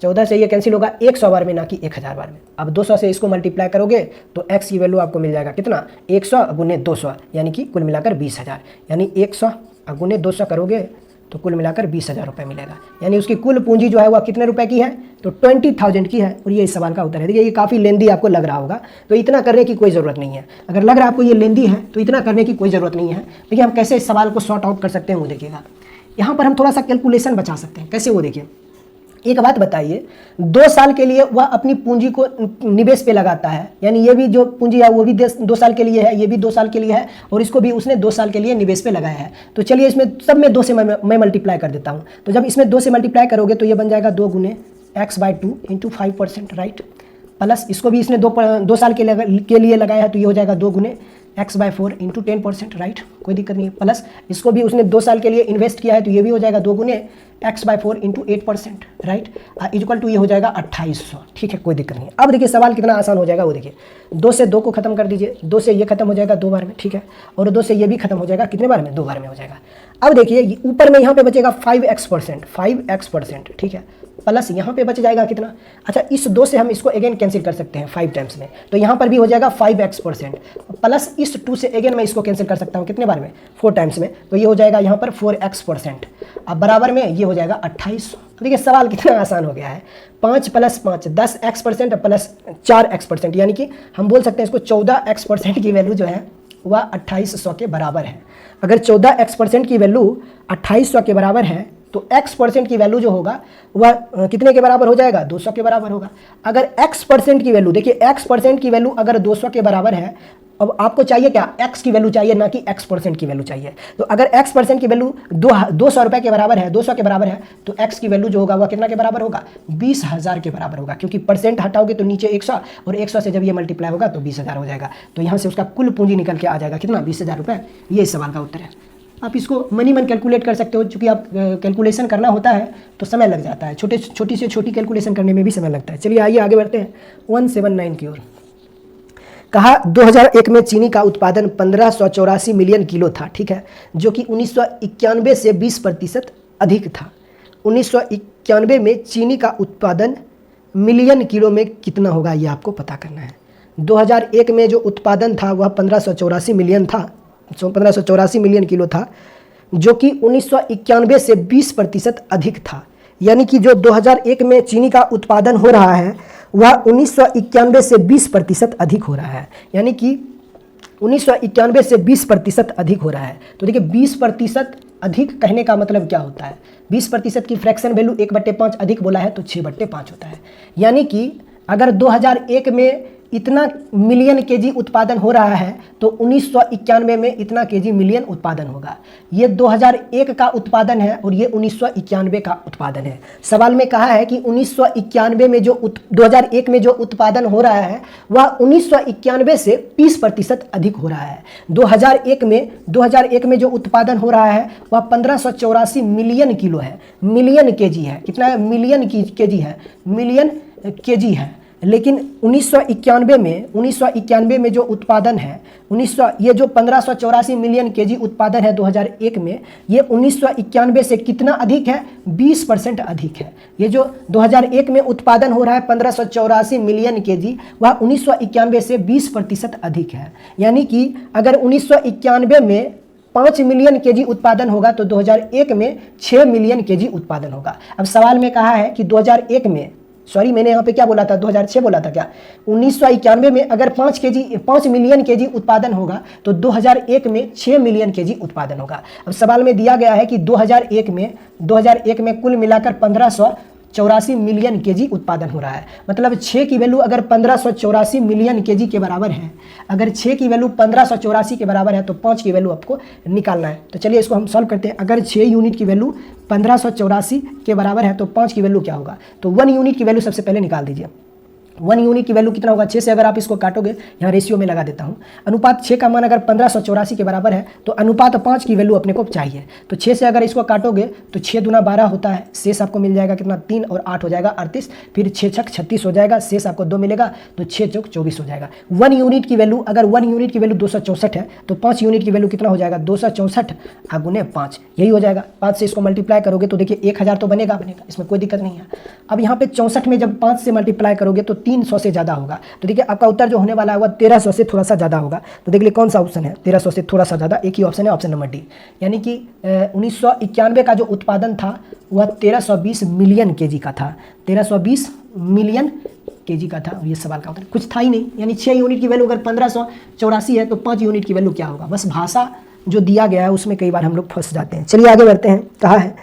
14 से ये कैंसिल होगा 100 बार में, ना कि 1000 बार में। अब 200 से इसको मल्टीप्लाई करोगे तो x की वैल्यू आपको मिल जाएगा कितना 100 गुने 200, यानी कि कुल मिलाकर 20,000। यानी 100 गुने 200 करोगे तो कुल मिलाकर 20,000 रुपये मिलेगा। यानी उसकी कुल पूंजी जो है वह कितने रुपए की है, तो 20,000 की है। और ये इस सवाल का उत्तर है। देखिए ये काफ़ी लेंदी आपको लग रहा होगा, तो इतना करने की कोई ज़रूरत नहीं है। अगर लग रहा है आपको ये लेंदी है तो इतना करने की कोई ज़रूरत नहीं है। देखिए हम कैसे इस सवाल को सॉर्ट आउट कर सकते हैं वो देखिएगा। यहाँ पर हम थोड़ा सा कैलकुलेशन बचा सकते हैं। कैसे, वो देखिए। एक बात बताइए, 2 साल के लिए वह अपनी पूंजी को निवेश पे लगाता है, यानी ये भी जो पूंजी है वो भी 2 साल के लिए है, ये भी 2 साल के लिए है और इसको भी उसने 2 साल के लिए निवेश पे लगाया है। तो चलिए इसमें सब में 2 से मैं मल्टीप्लाई कर देता हूँ। तो जब इसमें 2 से मल्टीप्लाई करोगे तो ये बन जाएगा 2 गुने x/2 इंटू 5%, राइट। प्लस इसको भी इसने 2 साल के लिए लगाया है, तो ये हो जाएगा 2 गुने x/4 इंटू 10%, राइट, कोई दिक्कत नहीं है। प्लस इसको भी उसने 2 साल के लिए इन्वेस्ट किया है, तो ये भी हो जाएगा 2 गुने x/4 into 8%, right, equal to ये हो जाएगा 2800, ठीक है, कोई दिक्कत नहीं है। अब देखिए सवाल कितना आसान हो जाएगा, वो देखिए। 2 से 2 को खत्म कर दीजिए, 2 से ये खत्म हो जाएगा 2 बार में, ठीक है, और 2 से ये भी खत्म हो जाएगा कितने बार में, 2 बार में हो जाएगा। अब देखिए ऊपर में यहाँ पे बचेगा 5x%, ठीक है, प्लस यहाँ पे बच जाएगा कितना, अच्छा इस 2 से हम इसको अगेन कैंसिल कर सकते हैं 5 टाइम्स में, तो यहाँ पर भी हो जाएगा 5x%, प्लस इस 2 से अगेन मैं इसको कैंसिल कर सकता हूँ कितने बार में, 4 टाइम्स में, तो ये हो जाएगा यहाँ पर 4x%। अब बराबर में ये हो जाएगा 2800। देखिए सवाल कितना आसान हो गया है। 5 + 5 10x% प्लस 4x%, यानी कि हम बोल सकते हैं इसको 14x% की वैल्यू जो है वह 2800 के बराबर है। अगर 14x% की वैल्यू 2800 के बराबर है तो x% की वैल्यू जो होगा वह कितने के बराबर हो जाएगा, 200 के बराबर होगा। अगर x% की वैल्यू, देखिए x% की वैल्यू अगर 200 के बराबर है, अब आपको चाहिए क्या, x की वैल्यू चाहिए, ना कि x% की वैल्यू चाहिए। तो अगर x% की वैल्यू 200 रुपये के बराबर है, 200 के बराबर है, तो x की वैल्यू जो होगा वह कितना के बराबर होगा, 20,000 के बराबर होगा, क्योंकि परसेंट हटाओगे तो नीचे 100 और 100 से जब ये मल्टीप्लाई होगा तो 20,000 हो जाएगा। तो यहाँ से उसका कुल पूंजी निकल के आ जाएगा कितना, 20,000 रुपये। ये इस सवाल का उत्तर है। आप इसको मनी मन कैलकुलेट कर सकते हो, चूँकि आप कैलकुलेशन करना होता है तो समय लग जाता है, छोटी से छोटी कैलकुलेशन करने में भी समय लगता है। चलिए आइए आगे बढ़ते हैं 179 की ओर। कहा 2001 में चीनी का उत्पादन 1584 मिलियन किलो था, ठीक है, जो कि 1991 से 20% अधिक था। 1991 में चीनी का उत्पादन मिलियन किलो में कितना होगा, ये आपको पता करना है। 2001 में जो उत्पादन था वह 1584 मिलियन था, 1584 मिलियन किलो था, जो कि 1991 से 20% अधिक था। यानी कि जो 2001 में चीनी का उत्पादन हो रहा है वह 1991 से 20% अधिक हो रहा है, यानी कि 1991 से 20% अधिक हो रहा है। तो देखिए 20% अधिक कहने का मतलब क्या होता है, 20% की फ्रैक्शन वैल्यू 1/5 अधिक बोला है तो 6/5 होता है। यानी कि अगर 2001 में इतना मिलियन केजी उत्पादन हो रहा है तो 1991 में इतना केजी मिलियन उत्पादन होगा। ये 2001 का उत्पादन है और ये 1991 का उत्पादन है। सवाल में कहा है कि 1991 में जो 2001 में जो उत्पादन हो रहा है वह 1991 से 20% अधिक हो रहा है। 2001 में जो उत्पादन हो रहा है वह 1584 मिलियन किलो है, मिलियन केजी है। कितना है, मिलियन केजी है, मिलियन केजी है। लेकिन 1991 में जो उत्पादन है, ये जो 1584 मिलियन केजी उत्पादन है 2001 में, ये 1991 से कितना अधिक है, 20% अधिक है। ये जो 2001 में उत्पादन हो रहा है 1584 मिलियन केजी, वह 1991 से 20% अधिक है। यानी कि अगर 1991 में 5 मिलियन केजी उत्पादन होगा तो 2001 में 6 मिलियन केजी उत्पादन होगा। अब सवाल में कहा है कि सॉरी मैंने यहाँ पे क्या बोला था, 2006 बोला था क्या? 1991 में अगर 5 मिलियन केजी उत्पादन होगा तो 2001 में 6 मिलियन केजी उत्पादन होगा। अब सवाल में दिया गया है कि 2001 में कुल मिलाकर 1584 मिलियन केजी उत्पादन हो रहा है। मतलब 6 की वैल्यू अगर 1584 मिलियन केजी के बराबर है, अगर 6 की वैल्यू 1584 के बराबर है तो 5 की वैल्यू आपको निकालना है। तो चलिए इसको हम सॉल्व करते हैं। अगर 6 यूनिट की वैल्यू 1584 के बराबर है तो 5 की वैल्यू क्या होगा? तो 1 यूनिट की वैल्यू सबसे पहले निकाल दीजिए। 1 यूनिट की वैल्यू कितना होगा? 6 से अगर आप इसको काटोगे, यहाँ रेशियो में लगा देता हूँ, अनुपात 6 का मान अगर 1584 के बराबर है तो अनुपात 5 की वैल्यू अपने को चाहिए। तो 6 से अगर इसको काटोगे तो 6 दूना 12 होता है, शेष आपको मिल जाएगा कितना? 3 और 8 हो जाएगा 38, फिर 6 छक 36 हो जाएगा, शेष आपको 2 मिलेगा तो 6 चौक 24 हो जाएगा। 1 यूनिट की वैल्यू, अगर 1 यूनिट की वैल्यू 264 है तो 5 यूनिट की वैल्यू कितना हो जाएगा? 264 गुने 5, यही हो जाएगा। 5 से इसको मल्टीप्लाई करोगे तो देखिए 1000 तो बनेगा, इसमें कोई दिक्कत नहीं है। अब यहाँ पे 64 में जब 5 से मल्टीप्लाई करोगे तो 300 से ज़्यादा होगा। तो देखिए आपका उत्तर जो होने वाला है वह 1300 से थोड़ा सा ज़्यादा होगा। तो देख लीजिए कौन सा ऑप्शन है 1300 से थोड़ा सा ज़्यादा, एक ही ऑप्शन है, ऑप्शन नंबर डी। यानी कि 1991 का जो उत्पादन था वह 1320 मिलियन केजी का था, 1320 मिलियन केजी का था। और ये सवाल का उत्तर कुछ था ही नहीं। यानी 6 यूनिट की वैल्यू अगर 1584 है तो 5 यूनिट की वैल्यू क्या होगा? बस भाषा जो दिया गया है उसमें कई बार हम लोग फंस जाते हैं। चलिए आगे बढ़ते हैं। कहा है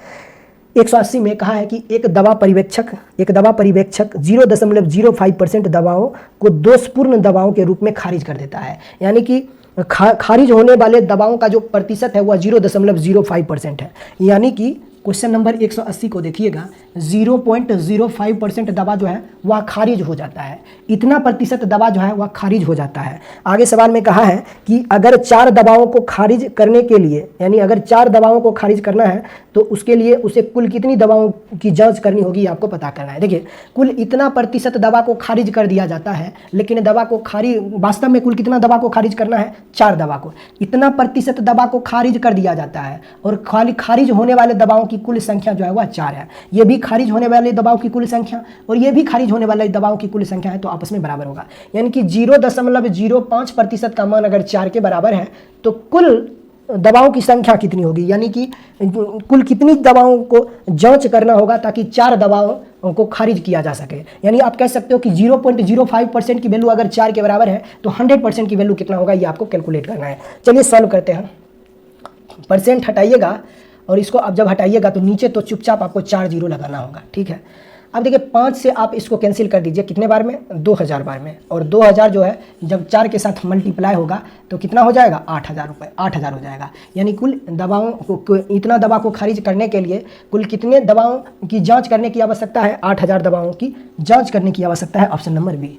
180 में कहा है कि एक दवा पर्यवेक्षक 0.05% दवाओं को दोषपूर्ण दवाओं के रूप में खारिज कर देता है। यानी कि खारिज होने वाले दवाओं का जो प्रतिशत है वह 0.05% है। यानी कि क्वेश्चन नंबर 180 को देखिएगा, 0.05% दवा जो है वह खारिज हो जाता है, इतना प्रतिशत दवा जो है वह खारिज हो जाता है। आगे सवाल में कहा है कि अगर 4 दवाओं को खारिज करने के लिए, यानी अगर 4 दवाओं को खारिज करना है तो उसके लिए उसे कुल कितनी दवाओं की जांच करनी होगी आपको पता करना है। देखिए कुल इतना प्रतिशत दवा को खारिज कर दिया जाता है, लेकिन दवा को वास्तव में कुल कितना दवा को खारिज करना है? 4 दवा को। इतना प्रतिशत दवा को खारिज कर दिया जाता है और खारिज होने वाले दवाओं की कुल संख्या जो है वह 4 है। ये भी खारिज होने वाले दवाओं की कुल संख्या और ये भी खारिज होने वाले दवाओं की कुल संख्या है, तो आपस में बराबर होगा। यानी कि 0.05% का मान अगर 4 के बराबर है तो कुल दवाओं की संख्या कितनी होगी? यानी कि कुल कितनी दवाओं को जांच करना होगा ताकि 4 दवाओं को खारिज किया जा सके। यानी आप कह सकते हो कि 0.05% की वैल्यू अगर 4 के बराबर है तो 100% की वैल्यू कितना होगा ये आपको कैलकुलेट करना है। चलिए सॉल्व करते हैं। परसेंट हटाइएगा और इसको अब जब हटाइएगा तो नीचे तो चुपचाप आपको 4 जीरो लगाना होगा, ठीक है। अब देखिए 5 से आप इसको कैंसिल कर दीजिए, कितने बार में? 2000 बार में। और 2000 जो है जब 4 के साथ मल्टीप्लाई होगा तो कितना हो जाएगा? 8000 रुपये, 8000 हो जाएगा। यानी कुल दवाओं को, इतना दवा को खारिज करने के लिए कुल कितने दवाओं की जाँच करने की आवश्यकता है? 8000 दवाओं की जाँच करने की आवश्यकता है, ऑप्शन नंबर बी।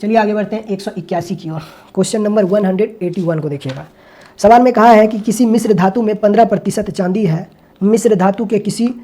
चलिए आगे बढ़ते हैं 181 की ओर। क्वेश्चन नंबर 181 को देखिएगा। सवाल में कहा है कि किसी मिश्र धातु में 15% चांदी है। मिश्र धातु के किसी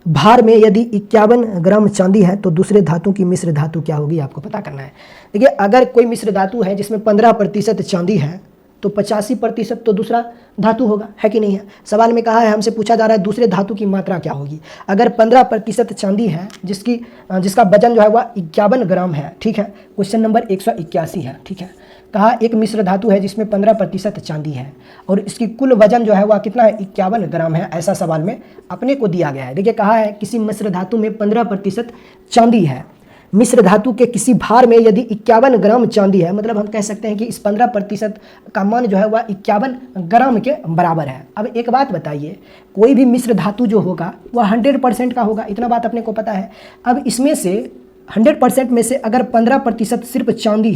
भार में यदि 51 ग्राम चांदी है तो दूसरे धातु की मिश्र धातु क्या होगी आपको पता करना है। देखिए अगर कोई मिश्र धातु है जिसमें 15% चांदी है तो 85% तो दूसरा धातु होगा, है कि नहीं है? सवाल में कहा है, हमसे पूछा जा रहा है दूसरे धातु की मात्रा क्या होगी। अगर 15% चांदी है जिसका वजन जो है वह 51 ग्राम है, ठीक है। क्वेश्चन नंबर 181 है, ठीक है। कहा एक मिश्र धातु है जिसमें 15% चांदी है और इसकी कुल वजन जो है वह कितना है? 51 ग्राम है, ऐसा सवाल में अपने को दिया गया है। देखिए कहा है किसी मिश्र धातु में 15% चांदी है। मिश्र धातु के किसी भार में यदि 51 ग्राम चांदी है, मतलब हम कह सकते हैं कि इस 15% का मान जो है वह 51 ग्राम के बराबर है। अब एक बात बताइए, कोई भी मिश्र धातु जो होगा वह 100% का होगा, इतना बात अपने को पता है। अब इसमें से 100% में से अगर 15% सिर्फ चांदी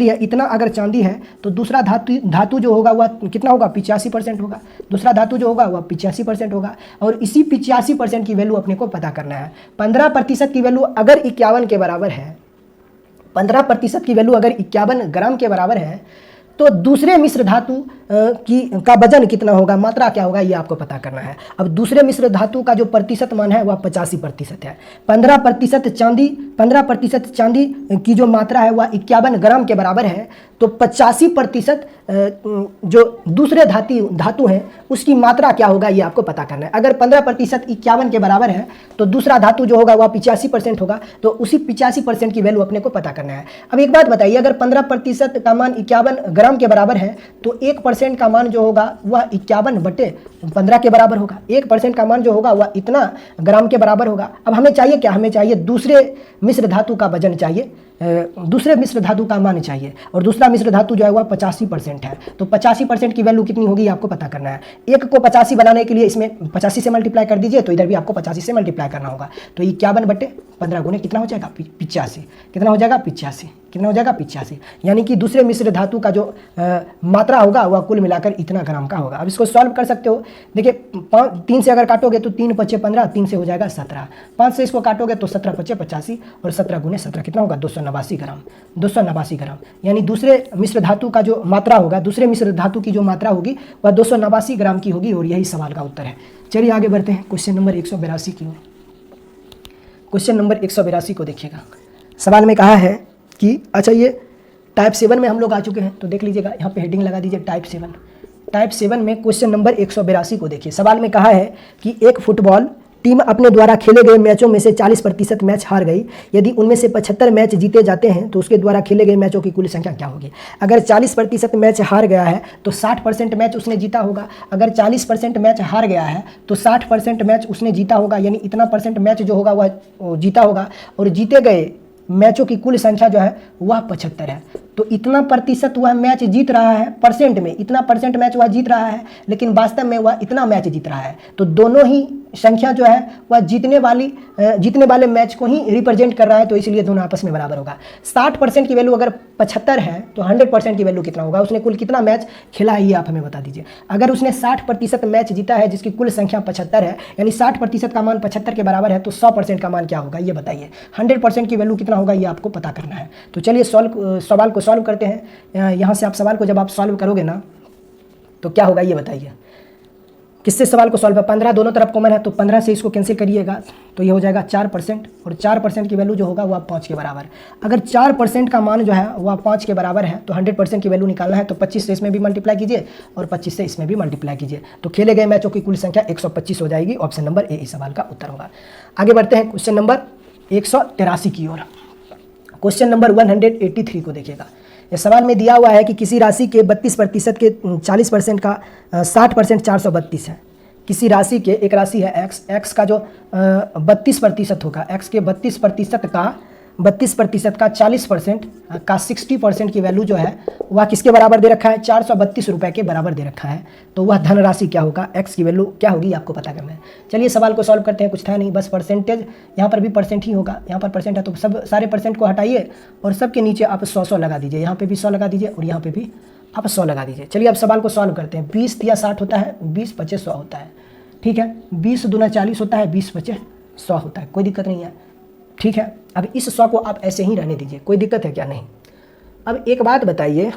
है, इतना अगर चांदी है तो दूसरा धातु जो होगा वह कितना होगा? 85% होगा। दूसरा धातु जो होगा वह 85% होगा और इसी 85% की वैल्यू अपने को पता करना है। 15% की वैल्यू अगर 51 के बराबर है, 15% की वैल्यू अगर 51 ग्राम के बराबर है तो दूसरे मिश्र धातु का वजन कितना होगा, मात्रा क्या होगा, ये आपको पता करना है। अब दूसरे मिश्र धातु का जो प्रतिशत मान है वह 85% है। 15% चांदी की जो मात्रा है वह 51 ग्राम के बराबर है, तो 85% जो दूसरे धातु हैं उसकी मात्रा क्या होगा ये आपको पता करना है। अगर 15% 51 के बराबर है तो दूसरा धातु जो होगा वह 85% होगा, तो उसी 85% की वैल्यू अपने को पता करना है। अब एक बात बताइए, अगर 15% का मान 51 ग्राम के बराबर है तो 1% 1% का मान जो होगा वह 51/15 के बराबर होगा। 1% का मान जो होगा वह इतना ग्राम के बराबर होगा। अब हमें चाहिए क्या, हमें चाहिए दूसरे मिश्र धातु का वजन चाहिए, दूसरे मिश्र धातु का मान चाहिए, और दूसरा मिश्र धातु जो है वह 85% है। तो 85% की वैल्यू कितनी होगी आपको पता करना है। एक को 85 बनाने के लिए इसमें 85 से मल्टीप्लाई कर दीजिए, तो इधर भी आपको 85 से मल्टीप्लाई करना होगा। तो 51/15 गुने कितना हो जाएगा 85, कितना हो जाएगा 85, कितना हो जाएगा 85, यानी कि दूसरे मिश्र धातु का जो मात्रा होगा वह कुल मिलाकर इतना ग्राम का होगा। अब इसको सॉल्व कर सकते हो। देखिए 3 से अगर काटोगे तो 3 × 5 = 15, 3 से हो जाएगा 17, 5 से इसको काटोगे तो 17 × 5 = 85 और 17 × 17 कितना होगा 289 ग्राम, 289 ग्राम, यानी दूसरे मिश्र धातु का जो मात्रा होगा, दूसरे मिश्र धातु की जो मात्रा होगी वह 289 ग्राम की होगी, और यही सवाल का उत्तर है। चलिए आगे बढ़ते हैं क्वेश्चन नंबर 182 की ओर। क्वेश्चन नंबर 182 को देखिएगा। सवाल में कहा है कि अच्छा ये टाइप 7 में हम लोग आ चुके हैं, तो देख लीजिएगा, यहाँ पे हेडिंग लगा दीजिए टाइप 7। टाइप 7 में क्वेश्चन नंबर 182 को देखिए। सवाल में कहा है कि एक फुटबॉल टीम अपने द्वारा खेले गए मैचों में से 40% मैच हार गई। यदि उनमें से 75 मैच जीते जाते हैं तो उसके द्वारा खेले गए मैचों की कुल संख्या क्या होगी। अगर 40% मैच हार गया है तो 60% मैच उसने जीता होगा। अगर 40% मैच हार गया है तो 60% मैच उसने जीता होगा, यानी इतना परसेंट मैच जो होगा वह जीता होगा, और जीते गए मैचों की कुल संख्या जो है वह 75 है। तो इतना प्रतिशत वह मैच जीत रहा है, परसेंट में इतना परसेंट मैच वह जीत रहा है, लेकिन वास्तव में वह इतना मैच जीत रहा है। तो दोनों ही संख्या जो है वह जीतने वाले मैच को ही रिप्रेजेंट कर रहा है, तो इसलिए दोनों आपस में बराबर होगा। 60% की वैल्यू अगर 75 है तो 100% की वैल्यू कितना होगा, उसने कुल कितना मैच खेला है ये आप हमें बता दीजिए। अगर उसने 60% मैच जीता है जिसकी कुल संख्या 75 है, यानी 60% का मान 75 के बराबर है, तो 100% का मान क्या होगा ये बताइए। 100% की वैल्यू कितना होगा ये आपको पता करना है। तो चलिए सवाल को सॉल्व करते हैं। यहाँ से आप सवाल को जब आप सॉल्व करोगे ना तो क्या होगा ये बताइए। किससे सवाल को सॉल्व है, 15 दोनों तरफ कॉमन है, तो 15 से इसको कैंसिल करिएगा तो ये हो जाएगा 4%, और 4% की वैल्यू जो होगा वह 5 के बराबर। अगर 4% का मान जो है वह 5 के बराबर है तो 100% की वैल्यू निकालना है, तो 25 से इसमें भी मल्टीप्लाई कीजिए और 25 से इसमें भी मल्टीप्लाई कीजिए, तो खेले गए मैचों की कुल संख्या 125 हो जाएगी। ऑप्शन नंबर ए इस सवाल का उत्तर होगा। आगे बढ़ते हैं क्वेश्चन नंबर 183 की ओर। क्वेश्चन नंबर 183 को देखिएगा। इस सवाल में दिया हुआ है कि किसी राशि के 32% के 40% का 60% 432 है। किसी राशि के, एक राशि है x का जो 32% होगा, x के 32% का 40% का 60% की वैल्यू जो है वह किसके बराबर दे रखा है, 432 रुपये के बराबर दे रखा है। तो वह धनराशि क्या होगा, x की वैल्यू क्या होगी आपको पता करना है। चलिए सवाल को सॉल्व करते हैं। कुछ था नहीं, बस परसेंटेज, यहाँ पर भी परसेंट ही होगा, यहाँ पर परसेंट है तो सब सारे परसेंट को हटाइए और सबके नीचे आप 100 लगा दीजिए। यहाँ पे भी 100 लगा दीजिए और यहाँ पे भी आप 100 लगा दीजिए। चलिए अब सवाल को सॉल्व करते हैं। 20 या 60 होता है, 20 25 100 होता है, ठीक है। 20 दूना 40 होता है, 20 25 100 होता है, कोई दिक्कत नहीं है, ठीक है। अब इस 100 को आप ऐसे ही रहने दीजिए, कोई दिक्कत है क्या, नहीं। अब एक बात बताइए,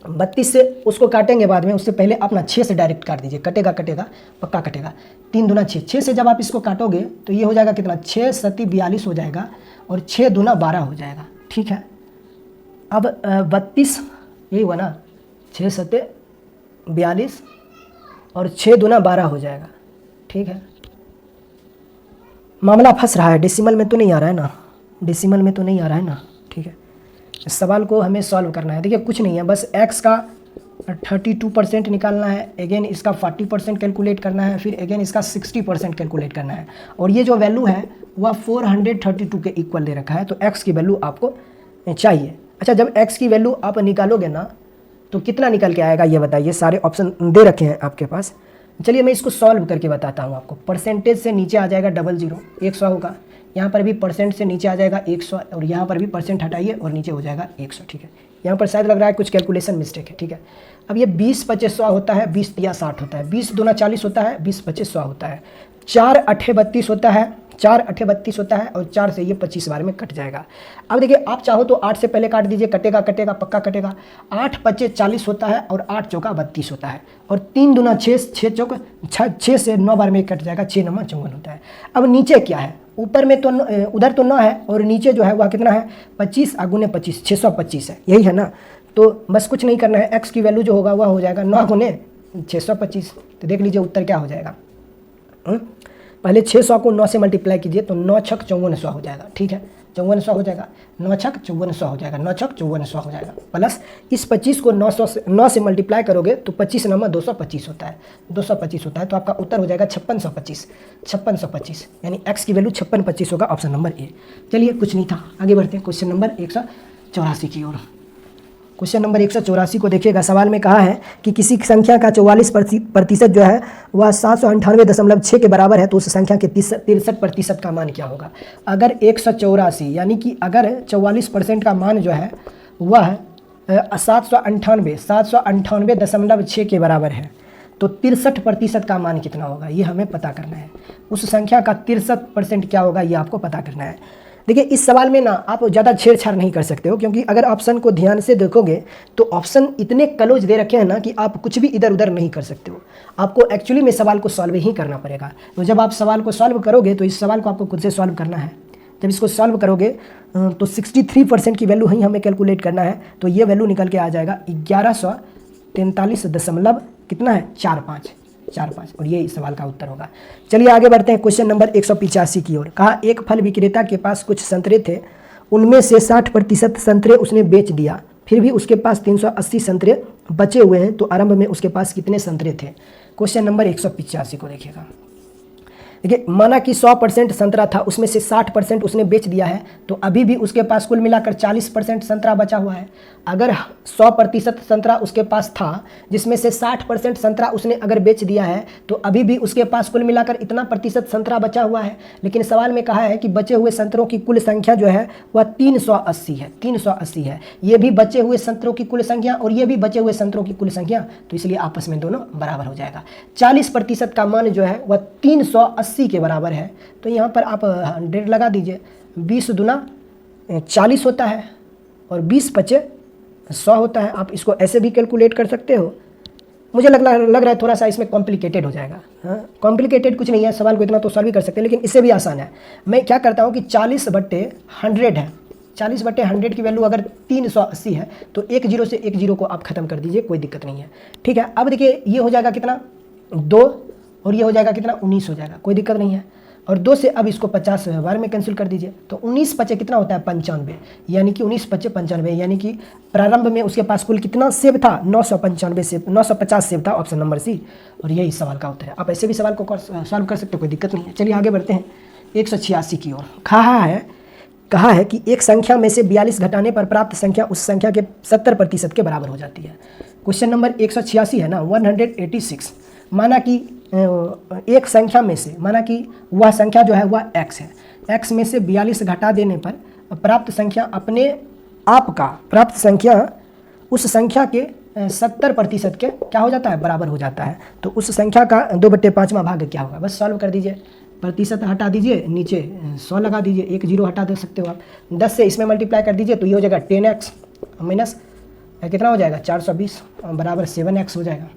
32 से उसको काटेंगे बाद में, उससे पहले अपना 6 से डायरेक्ट काट दीजिए, कटेगा पक्का कटेगा। 3 दूना 6, 6 से जब आप इसको काटोगे तो ये हो जाएगा कितना, 6 सती 42 हो जाएगा और 6 दूना 12 हो जाएगा, ठीक है। अब 32 यही हुआ ना, 6 सते 42 और 6 दूना 12 हो जाएगा, ठीक है। मामला फंस रहा है, डेसिमल में तो नहीं आ रहा है ना, डेसिमल में तो नहीं आ रहा है ना, ठीक है। इस सवाल को हमें सॉल्व करना है। देखिए कुछ नहीं है, बस x का 32% निकालना है, अगेन इसका 40% कैलकुलेट करना है, फिर अगेन इसका 60% कैलकुलेट करना है, और ये जो वैल्यू है वह 432 के इक्वल दे रखा है, तो x की वैल्यू आपको चाहिए। अच्छा, जब x की वैल्यू आप निकालोगे ना तो कितना निकल के आएगा ये बताइए। सारे ऑप्शन दे रखे हैं आपके पास, चलिए मैं इसको सॉल्व करके बताता हूँ आपको। परसेंटेज से नीचे आ जाएगा 00, 100 होगा, यहाँ पर भी परसेंट से नीचे आ जाएगा 100 और यहाँ पर भी परसेंट हटाइए और नीचे हो जाएगा 100, ठीक है। यहाँ पर शायद लग रहा है कुछ कैलकुलेशन मिस्टेक है, ठीक है। अब ये 20 25 100 होता है, 20 या 60 होता है, 20 दूना 40 होता है, 20 25 100 होता है, 4 8 32 होता है, 4 8 32 होता है और 4 से ये 25 बार में कट जाएगा। अब देखिए आप चाहो तो 8 से पहले काट दीजिए, कटेगा पक्का कटेगा। 8 25 40 होता है और 8 चौका 32 होता है, और 3 दूना 6, 6 चौक 6 से 9 बार में कट जाएगा, 6 9 54 होता है। अब नीचे क्या है, ऊपर में तो उधर तो 9 है और नीचे जो है वह कितना है, 25 गुने 25 625 है, यही है ना। तो बस कुछ नहीं करना है, x की वैल्यू जो होगा वह हो जाएगा 9 गुने 625। तो देख लीजिए उत्तर क्या हो जाएगा। पहले 600 को 9 से मल्टीप्लाई कीजिए तो 9 छक 5400 हो जाएगा, ठीक है। 5400 हो जाएगा, 9 छक 5400 हो जाएगा, 9 छक 5400 हो जाएगा, प्लस इस 25 को 9 से मल्टीप्लाई करोगे तो 25 नंबर 225 होता है, 225 होता है। तो आपका उत्तर हो जाएगा 5625 यानी x की वैल्यू 5625 होगा, ऑप्शन नंबर ए। चलिए कुछ नहीं था, आगे बढ़ते हैं क्वेश्चन नंबर 184 की ओर। क्वेश्चन नंबर 184 को देखिएगा। सवाल में कहा है कि किसी संख्या का 44% जो है वह 798.6 के बराबर है तो उस संख्या के 63% का मान क्या होगा। अगर 184 यानी कि अगर 44% का मान जो है वह 798.6 के बराबर है तो 63% का मान कितना होगा, ये हमें पता करना है। उस संख्या का 63% क्या होगा, ये आपको पता करना है। देखिए इस सवाल में ना आप ज़्यादा छेड़छाड़ नहीं कर सकते हो, क्योंकि अगर ऑप्शन को ध्यान से देखोगे तो ऑप्शन इतने क्लोज दे रखे हैं ना कि आप कुछ भी इधर उधर नहीं कर सकते हो। आपको एक्चुअली में सवाल को सॉल्व ही करना पड़ेगा। तो जब आप सवाल को सॉल्व करोगे तो इस सवाल को आपको खुद से सॉल्व करना है। जब इसको सॉल्व करोगे तो 63% की वैल्यू ही हमें कैलकुलेट करना है। तो ये वैल्यू निकल के आ जाएगा 1143 कितना है 45 और ये इस सवाल का उत्तर होगा। चलिए आगे बढ़ते हैं क्वेश्चन नंबर 185 की ओर। कहा एक फल विक्रेता के पास कुछ संतरे थे, उनमें से 60% संतरे उसने बेच दिया, फिर भी उसके पास 380 संतरे बचे हुए हैं, तो आरंभ में उसके पास कितने संतरे थे। क्वेश्चन नंबर 185 को देखिएगा। देखिए माना कि 100% संतरा था, उसमें से 60% उसने बेच दिया है, तो अभी भी उसके पास कुल मिलाकर 40% संतरा बचा हुआ है। अगर 100% संतरा उसके पास था जिसमें से 60% संतरा उसने अगर बेच दिया है तो अभी भी उसके पास कुल मिलाकर इतना प्रतिशत संतरा बचा हुआ है। लेकिन सवाल में कहा है कि बचे हुए संतरों की कुल संख्या जो है वह 380 है, 380 है। ये भी बचे हुए संतरों की कुल संख्या और ये भी बचे हुए संतरों की कुल संख्या, तो इसलिए आपस में दोनों बराबर हो जाएगा। 40% का मान जो है वह 380 के बराबर है। तो यहाँ पर आप 100 लगा दीजिए, 20 दूना 40 होता है और 20 पचे 100 होता है। आप इसको ऐसे भी कैलकुलेट कर सकते हो। मुझे लग रहा है थोड़ा सा इसमें कॉम्प्लिकेटेड हो जाएगा। हाँ कॉम्प्लिकेटेड कुछ नहीं है, सवाल को इतना तो सॉल्व भी कर सकते हैं, लेकिन इससे भी आसान है। मैं क्या करता हूँ कि 40/100 है, 40/100 की वैल्यू अगर 380 है तो 1 0 से 1 0 को आप खत्म कर दीजिए, कोई दिक्कत नहीं है। ठीक है, अब देखिए ये हो जाएगा कितना 2 और ये हो जाएगा कितना 19 हो जाएगा, कोई दिक्कत नहीं है। और 2 से अब इसको 50 बार में कैंसिल कर दीजिए, तो 19 पचे कितना होता है 95, यानी कि 19 पचे 95, यानी कि प्रारंभ में उसके पास कुल कितना सेब था 995 सेब, 950 सेब था, ऑप्शन नंबर सी। और यही सवाल का उत्तर है। आप ऐसे भी सवाल को सॉल्व कर सकते हो, कोई दिक्कत नहीं है। चलिए आगे बढ़ते हैं 186 की ओर। कहा है कि एक संख्या में से 42 घटाने पर प्राप्त संख्या उस संख्या के 70% के बराबर हो जाती है। क्वेश्चन नंबर 186 है ना 186। माना कि एक संख्या में से, माना कि वह संख्या जो है वह x है, x में से 42 घटा देने पर प्राप्त संख्या अपने आप का प्राप्त संख्या उस संख्या के 70% के क्या हो जाता है बराबर हो जाता है। तो उस संख्या का 2/5वां भाग क्या होगा, बस सॉल्व कर दीजिए। प्रतिशत हटा दीजिए, नीचे 100 लगा दीजिए, 1 0 हटा दे सकते हो आप। 10 से इसमें मल्टीप्लाई कर दीजिए तो ये हो जाएगा 10x माइनस कितना हो जाएगा 420 बराबर 7x हो जाएगा।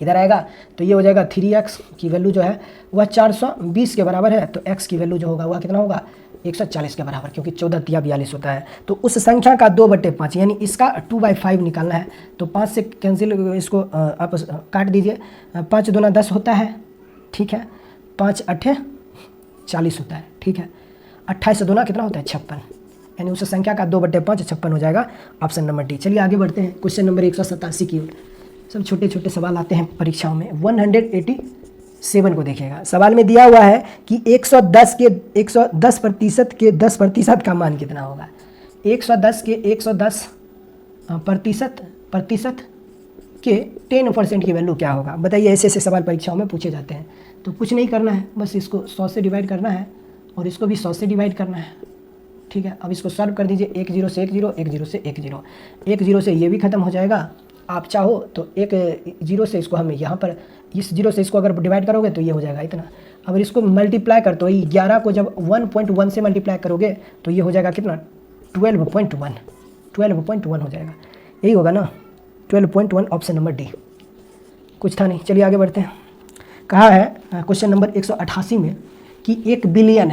इधर आएगा तो ये हो जाएगा 3x की वैल्यू जो है वह 420 के बराबर है, तो x की वैल्यू जो होगा वह कितना होगा 140 के बराबर, क्योंकि 14 × 42 होता है। तो उस संख्या का 2/5 यानी इसका 2/5 निकालना है। तो 5 से कैंसिल इसको आप काट दीजिए, 5 दूना 10 होता है, ठीक है, 5 8 40 होता है, ठीक है, 28 से दूना कितना होता है 56, यानी उस संख्या का 2/5 56 हो जाएगा, ऑप्शन नंबर डी। चलिए आगे बढ़ते हैं क्वेश्चन नंबर 187 की ओर। सब छोटे छोटे सवाल आते हैं परीक्षाओं में। 187 को देखिएगा। सवाल में दिया हुआ है कि 110% के 10% का मान कितना होगा। 110 के 110% के 10% की वैल्यू क्या होगा, बताइए। ऐसे ऐसे सवाल परीक्षाओं में पूछे जाते हैं। तो कुछ नहीं करना है, बस इसको 100 से डिवाइड करना है और इसको भी 100 से डिवाइड करना है, ठीक है। अब इसको सॉल्व कर दीजिए, 1 0 से 1 0, 1 0 से 1 0, 1 0 से ये भी खत्म हो जाएगा। आप चाहो तो 1 0 से इसको हम यहाँ पर इस 0 से इसको अगर डिवाइड करोगे तो ये हो जाएगा इतना। अब इसको मल्टीप्लाई कर, तो 11 को जब 1.1 से मल्टीप्लाई करोगे तो ये हो जाएगा कितना 12.1 हो जाएगा, यही होगा ना 12.1, ऑप्शन नंबर डी। कुछ था नहीं, चलिए आगे बढ़ते हैं। कहा है क्वेश्चन नंबर 188 में कि एक बिलियन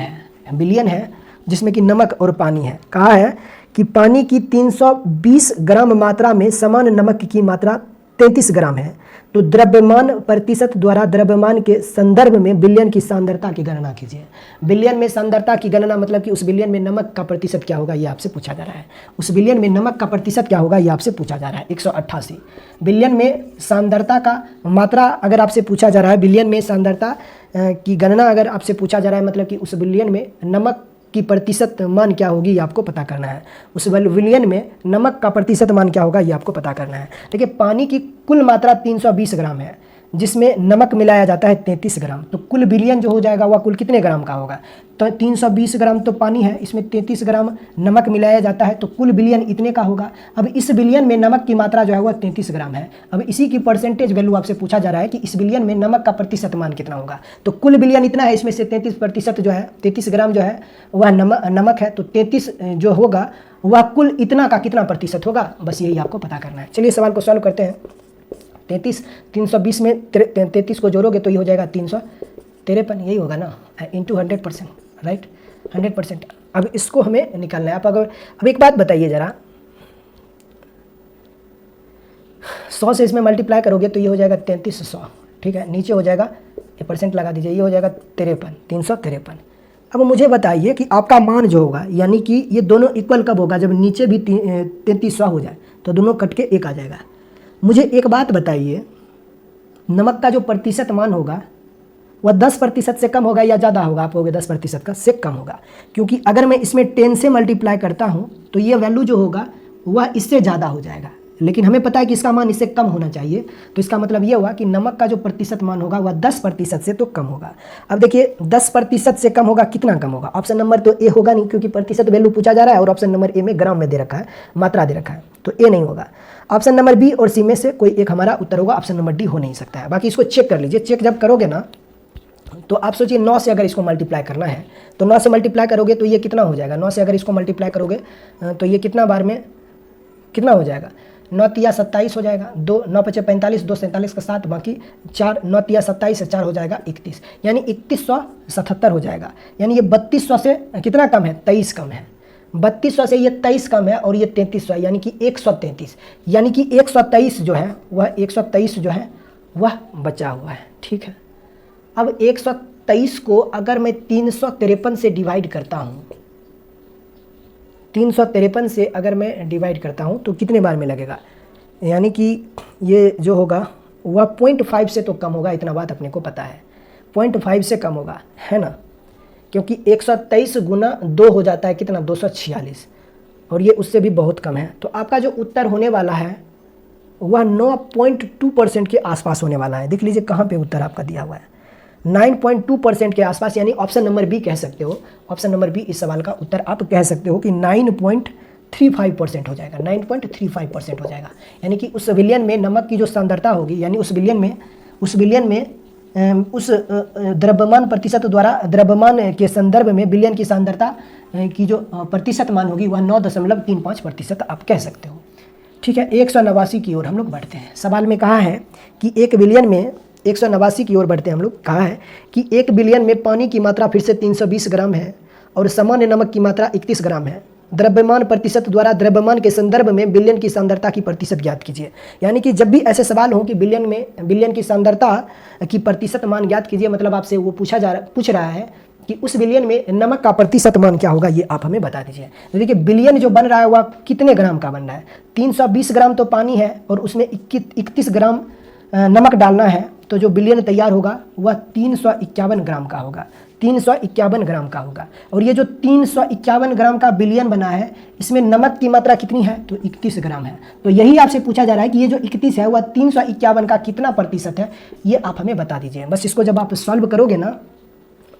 है जिसमें कि नमक और पानी है। कहा है कि पानी की 320 ग्राम मात्रा में समान नमक की मात्रा 33 ग्राम है, तो द्रव्यमान प्रतिशत द्वारा द्रव्यमान के संदर्भ में विलयन की सांद्रता की गणना कीजिए। विलयन में सांद्रता की गणना मतलब कि उस विलयन में नमक का प्रतिशत क्या होगा ये आपसे पूछा जा रहा है। उस विलयन में नमक का प्रतिशत क्या होगा ये आपसे पूछा जा रहा है। 188 विलयन में सांद्रता का मात्रा अगर आपसे पूछा जा रहा है, विलयन में सांद्रता की गणना अगर आपसे पूछा जा रहा है, मतलब कि उस विलयन में नमक की प्रतिशत मान क्या होगी ये आपको पता करना है। उस विलयन में नमक का प्रतिशत मान क्या होगा ये आपको पता करना है। देखिए पानी की कुल मात्रा 320 ग्राम है, जिसमें नमक मिलाया जाता है 33 ग्राम, तो कुल विलयन जो हो जाएगा वह कुल कितने ग्राम का होगा। तो 320 ग्राम तो पानी है, इसमें 33 ग्राम नमक मिलाया जाता है, तो कुल विलयन इतने का होगा। अब इस विलयन में नमक की मात्रा जो है वह 33 ग्राम है। अब इसी की परसेंटेज वैल्यू आपसे पूछा जा रहा है कि इस विलयन में नमक का प्रतिशत मान कितना होगा। तो कुल विलयन इतना है, इसमें से 33% जो है 33 ग्राम जो है वह नमक है, तो 33 जो होगा वह कुल इतना का कितना प्रतिशत होगा, बस यही आपको पता करना है। चलिए सवाल को सॉल्व करते हैं। 320 में 33 को जोड़ोगे तो ये हो जाएगा 353, यही होगा ना, इंटू 100%, राइट, 100%। अब इसको हमें निकालना है। अब एक बात बताइए ज़रा, 100 से इसमें मल्टीप्लाई करोगे तो ये हो जाएगा 3300, ठीक है, नीचे हो जाएगा ये परसेंट लगा दीजिए, ये हो जाएगा 353। अब मुझे बताइए कि आपका मान जो होगा, यानी कि ये दोनों इक्वल कब होगा, जब नीचे भी 3300 हो जाए तो दोनों कट के एक आ जाएगा। मुझे एक बात बताइए, नमक का जो प्रतिशत मान होगा वह 10% से कम होगा या ज़्यादा होगा। आप कहोगे 10% का से कम होगा, क्योंकि अगर मैं इसमें 10 से मल्टीप्लाई करता हूँ तो ये वैल्यू जो होगा वह इससे ज़्यादा हो जाएगा, लेकिन हमें पता है कि इसका मान इससे कम होना चाहिए। तो इसका मतलब ये हुआ कि नमक का जो प्रतिशत मान होगा वह 10% से तो कम होगा। अब देखिए 10% से कम होगा, कितना कम होगा। ऑप्शन नंबर तो ए होगा नहीं, क्योंकि प्रतिशत वैल्यू पूछा जा रहा है, और ऑप्शन नंबर ए में ग्राम में दे रखा है, मात्रा दे रखा है, तो ए नहीं होगा। ऑप्शन नंबर बी और सी में से कोई एक हमारा उत्तर होगा, ऑप्शन नंबर डी हो नहीं सकता है। बाकी इसको चेक कर लीजिए। चेक जब करोगे ना तो आप सोचिए 9 से अगर इसको मल्टीप्लाई करना है तो 9 से मल्टीप्लाई करोगे तो ये कितना हो जाएगा। 9 से अगर इसको मल्टीप्लाई करोगे तो ये कितना बार में कितना हो जाएगा, 9 तिया 27 हो जाएगा, 2 9 पचे 45, 2 47 का 7, बाकी 4, 9 तिया 27 से 4 हो जाएगा 31, यानी 3177 हो जाएगा। यानी ये 3200 से कितना कम है, 23 कम है। 3200 से ये 23 कम है और ये 3300 है, यानी कि 133, यानी कि 123 जो है वह 123 जो है वह बचा हुआ है, ठीक है। अब 123 को अगर मैं 353 से डिवाइड करता हूँ, 353 से अगर मैं डिवाइड करता हूँ तो कितने बार में लगेगा, यानी कि ये जो होगा वह 0.5 से तो कम होगा, इतना बात अपने को पता है, 0.5 से कम होगा, है ना, क्योंकि 123 गुना 2 हो जाता है कितना, 246, और ये उससे भी बहुत कम है। तो आपका जो उत्तर होने वाला है वह 9.2% के आसपास होने वाला है। देख लीजिए कहाँ पे उत्तर आपका दिया हुआ है, 9.2% के आसपास, यानी ऑप्शन नंबर बी कह सकते हो। ऑप्शन नंबर बी इस सवाल का उत्तर आप कह सकते हो कि 9.35% हो जाएगा, 9.35% हो जाएगा। यानी कि उस विलयन में नमक की जो सांद्रता होगी, यानी उस विलयन में उस द्रव्यमान प्रतिशत द्वारा द्रव्यमान के संदर्भ में विलयन की सांद्रता की जो प्रतिशत मान होगी वह 9.35% आप कह सकते हो, ठीक है। 189 की ओर हम लोग बढ़ते हैं। सवाल में कहा है कि एक विलयन में 189 की ओर बढ़ते हैं हम लोग। कहा है कि एक विलयन में पानी की मात्रा फिर से 320 ग्राम है और सामान्य नमक की मात्रा 31 ग्राम है। द्रव्यमान प्रतिशत द्वारा द्रव्यमान के संदर्भ में विलयन की सांद्रता की प्रतिशत ज्ञात कीजिए। यानी कि जब भी ऐसे सवाल हो कि विलयन की सांद्रता की प्रतिशत मान ज्ञात कीजिए, मतलब आपसे वो पूछ रहा है कि उस विलयन में नमक का प्रतिशत मान क्या होगा, ये आप हमें बता दीजिए। तो देखिए विलयन जो बन रहा है वह कितने ग्राम का बन रहा है, 320 ग्राम तो पानी है और उसमें 31 ग्राम नमक डालना है, तो जो विलयन तैयार होगा वह 351 ग्राम का होगा, 351 ग्राम का होगा। और ये जो 351 ग्राम का विलयन बना है इसमें नमक की मात्रा कितनी है, तो 31 ग्राम है। तो यही आपसे पूछा जा रहा है कि ये जो 31 है वह 351 का कितना प्रतिशत है, ये आप हमें बता दीजिए। बस इसको जब आप सॉल्व करोगे ना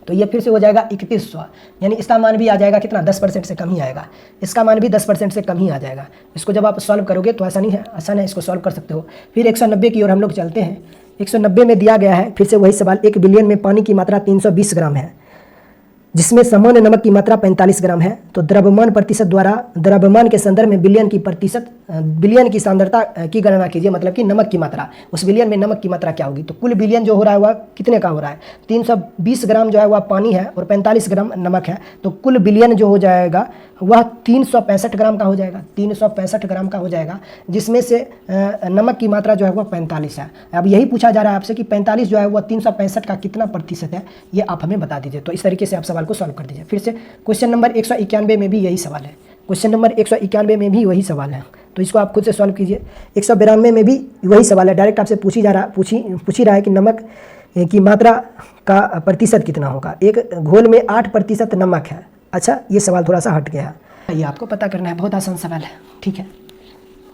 तो ये फिर से हो जाएगा 3100, यानी इसका मान भी आ जाएगा कितना, 10% से कम ही आएगा, इसका मान भी 10% से कम ही आ जाएगा। इसको जब आप सॉल्व करोगे तो आसानी है, आसान है, इसको सॉल्व कर सकते हो। फिर 190 की ओर हम लोग चलते हैं। 190 में दिया गया है फिर से वही सवाल, एक विलयन में पानी की मात्रा 320 ग्राम है। जिसमें सामान्य नमक की मात्रा 45 ग्राम है, तो द्रव्यमान प्रतिशत द्वारा द्रव्यमान के संदर्भ में बिलियन की सांद्रता की गणना कीजिए, मतलब कि नमक की मात्रा, उस बिलियन में नमक की मात्रा क्या होगी। तो कुल बिलियन जो हो रहा है वह कितने का हो रहा है, 320 ग्राम जो है वह पानी है और 45 ग्राम नमक है, तो कुल बिलियन जो हो जाएगा वह 365 ग्राम का हो जाएगा, 365 ग्राम का हो जाएगा, जिसमें से नमक की मात्रा जो है वह 45 है। अब यही पूछा जा रहा है आपसे कि 45 जो है वह 365 का कितना प्रतिशत है, ये आप हमें बता दीजिए। तो इस तरीके से आप सवाल को सॉल्व कर दीजिए। फिर से क्वेश्चन नंबर 191 में भी यही सवाल है, क्वेश्चन नंबर 191 में भी वही सवाल है, तो इसको आप खुद से सॉल्व कीजिए। 192 में भी वही सवाल है, डायरेक्ट आपसे पूछ ही रहा है कि नमक की मात्रा का प्रतिशत कितना होगा। एक घोल में 8% नमक है। अच्छा, ये सवाल थोड़ा सा हट गया है, ये आपको पता करना है, बहुत आसान सवाल है, ठीक है।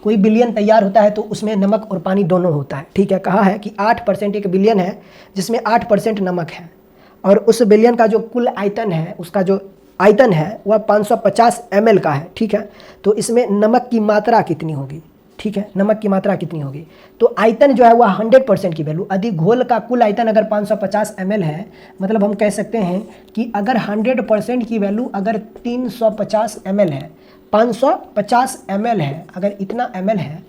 कोई बिलियन तैयार होता है तो उसमें नमक और पानी दोनों होता है, ठीक है। कहा है कि 8% एक बिलियन है जिसमें 8% नमक है, और उस बिलियन का जो कुल आयतन है, उसका जो आयतन है वह 550 ml का है, ठीक है। तो इसमें नमक की मात्रा कितनी होगी, ठीक है, नमक की मात्रा कितनी होगी। तो आयतन जो है वह 100% की वैल्यू, यदि घोल का कुल आयतन अगर 550 ml है, मतलब हम कह सकते हैं कि अगर 100% की वैल्यू अगर 350 ml है, 550 ml है, अगर इतना ml है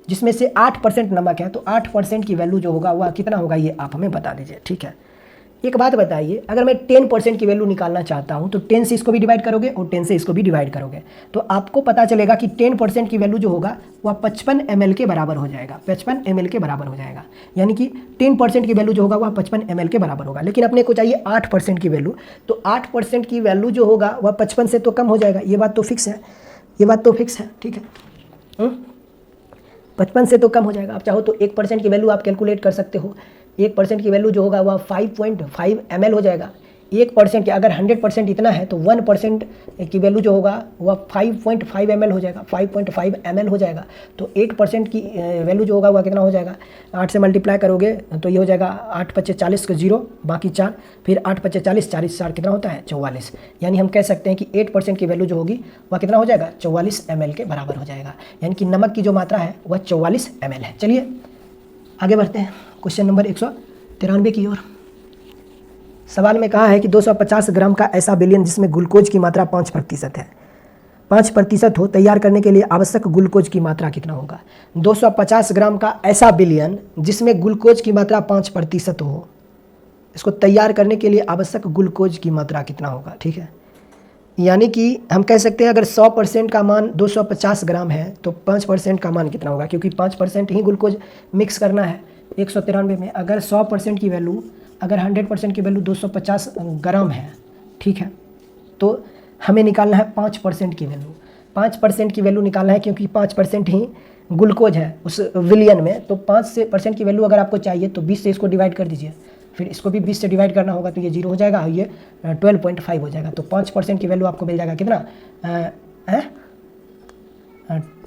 जिसमें से 8% नमक है, तो 8% की वैल्यू जो होगा वह कितना होगा, ये आप हमें बता दीजिए, ठीक है। एक बात बताइए, अगर मैं 10% की वैल्यू निकालना चाहता हूं तो 10 से इसको भी डिवाइड करोगे और 10 से इसको भी डिवाइड करोगे, तो आपको पता चलेगा कि 10% की वैल्यू जो होगा वह 55 ml के बराबर हो जाएगा, 55 ml के बराबर हो जाएगा। यानी कि 10% की वैल्यू जो होगा वह 55 ml के बराबर होगा। लेकिन अपने को चाहिए 8% की वैल्यू, तो 8% की वैल्यू जो होगा वह 55 से तो कम हो जाएगा, ये बात तो फिक्स है, ये बात तो फिक्स है, ठीक है। 55 से तो कम हो जाएगा। आप चाहो तो 1% की वैल्यू आप कैलकुलेट कर सकते हो, 1% की वैल्यू जो होगा वह 5.5 ml हो जाएगा। 1% की अगर 100% इतना है तो 1% की वैल्यू जो होगा वह 5.5 ml हो जाएगा, 5.5 ml हो जाएगा। तो 8% की वैल्यू जो होगा वह कितना हो जाएगा, 8 से मल्टीप्लाई करोगे तो ये हो जाएगा 8 × 40 के 0, बाकी 4, फिर 8 × 40, 40 4 कितना होता है 44। यानी हम कह सकते हैं कि 8% की वैल्यू जो होगी वह कितना हो जाएगा, 44 ml के बराबर हो जाएगा। यानी कि नमक की जो मात्रा है वह 44 ml है। चलिए आगे बढ़ते हैं क्वेश्चन नंबर 193 की ओर। सवाल में कहा है कि 250 ग्राम का ऐसा बिलियन जिसमें ग्लूकोज की मात्रा 5% है, 5% हो, तैयार करने के लिए आवश्यक ग्लूकोज की मात्रा कितना होगा। 250 ग्राम का ऐसा बिलियन जिसमें ग्लूकोज की मात्रा 5% हो, इसको तैयार करने के लिए आवश्यक ग्लूकोज की मात्रा कितना होगा, ठीक है। यानी कि हम कह सकते हैं अगर 100% का मान 250 ग्राम है तो 5% का मान कितना होगा, क्योंकि 5% ही ग्लूकोज मिक्स करना है 193 में। अगर 100% की वैल्यू, अगर 100% की वैल्यू 250 ग्राम है, ठीक है, तो हमें निकालना है 5% की वैल्यू, 5% की वैल्यू निकालना है, क्योंकि 5% ही ग्लूकोज है उस विलियन में। तो 5% की वैल्यू अगर आपको चाहिए तो 20 से इसको डिवाइड कर दीजिए, फिर इसको भी 20 से डिवाइड करना होगा तो ये 0 हो जाएगा और ये 12.5 हो जाएगा। तो 5% की वैल्यू आपको मिल जाएगा कितना,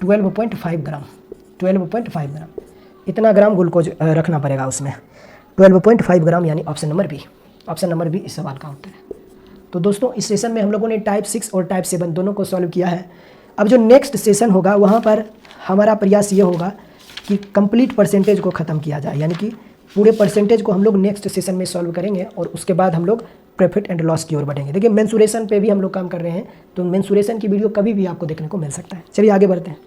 12.5 ग्राम, 12.5 ग्राम, इतना ग्राम ग्लूकोज रखना पड़ेगा उसमें, 12.5 ग्राम, यानी option number B, option number B इस सवाल का उत्तर है। तो दोस्तों इस सेशन में हम लोगों ने टाइप 6 और टाइप 7 दोनों को सॉल्व किया है। अब जो नेक्स्ट सेशन होगा वहाँ पर हमारा प्रयास ये होगा कि कंप्लीट परसेंटेज को ख़त्म किया जाए, यानी कि पूरे परसेंटेज को हम लोग नेक्स्ट सेशन में सॉल्व करेंगे और उसके बाद हम लोग प्रॉफिट एंड लॉस की ओर बढ़ेंगे। देखिए मेंसुरेशन पे भी हम लोग काम कर रहे हैं, तो मेंसुरेशन की वीडियो कभी भी आपको देखने को मिल सकता है। चलिए आगे बढ़ते हैं।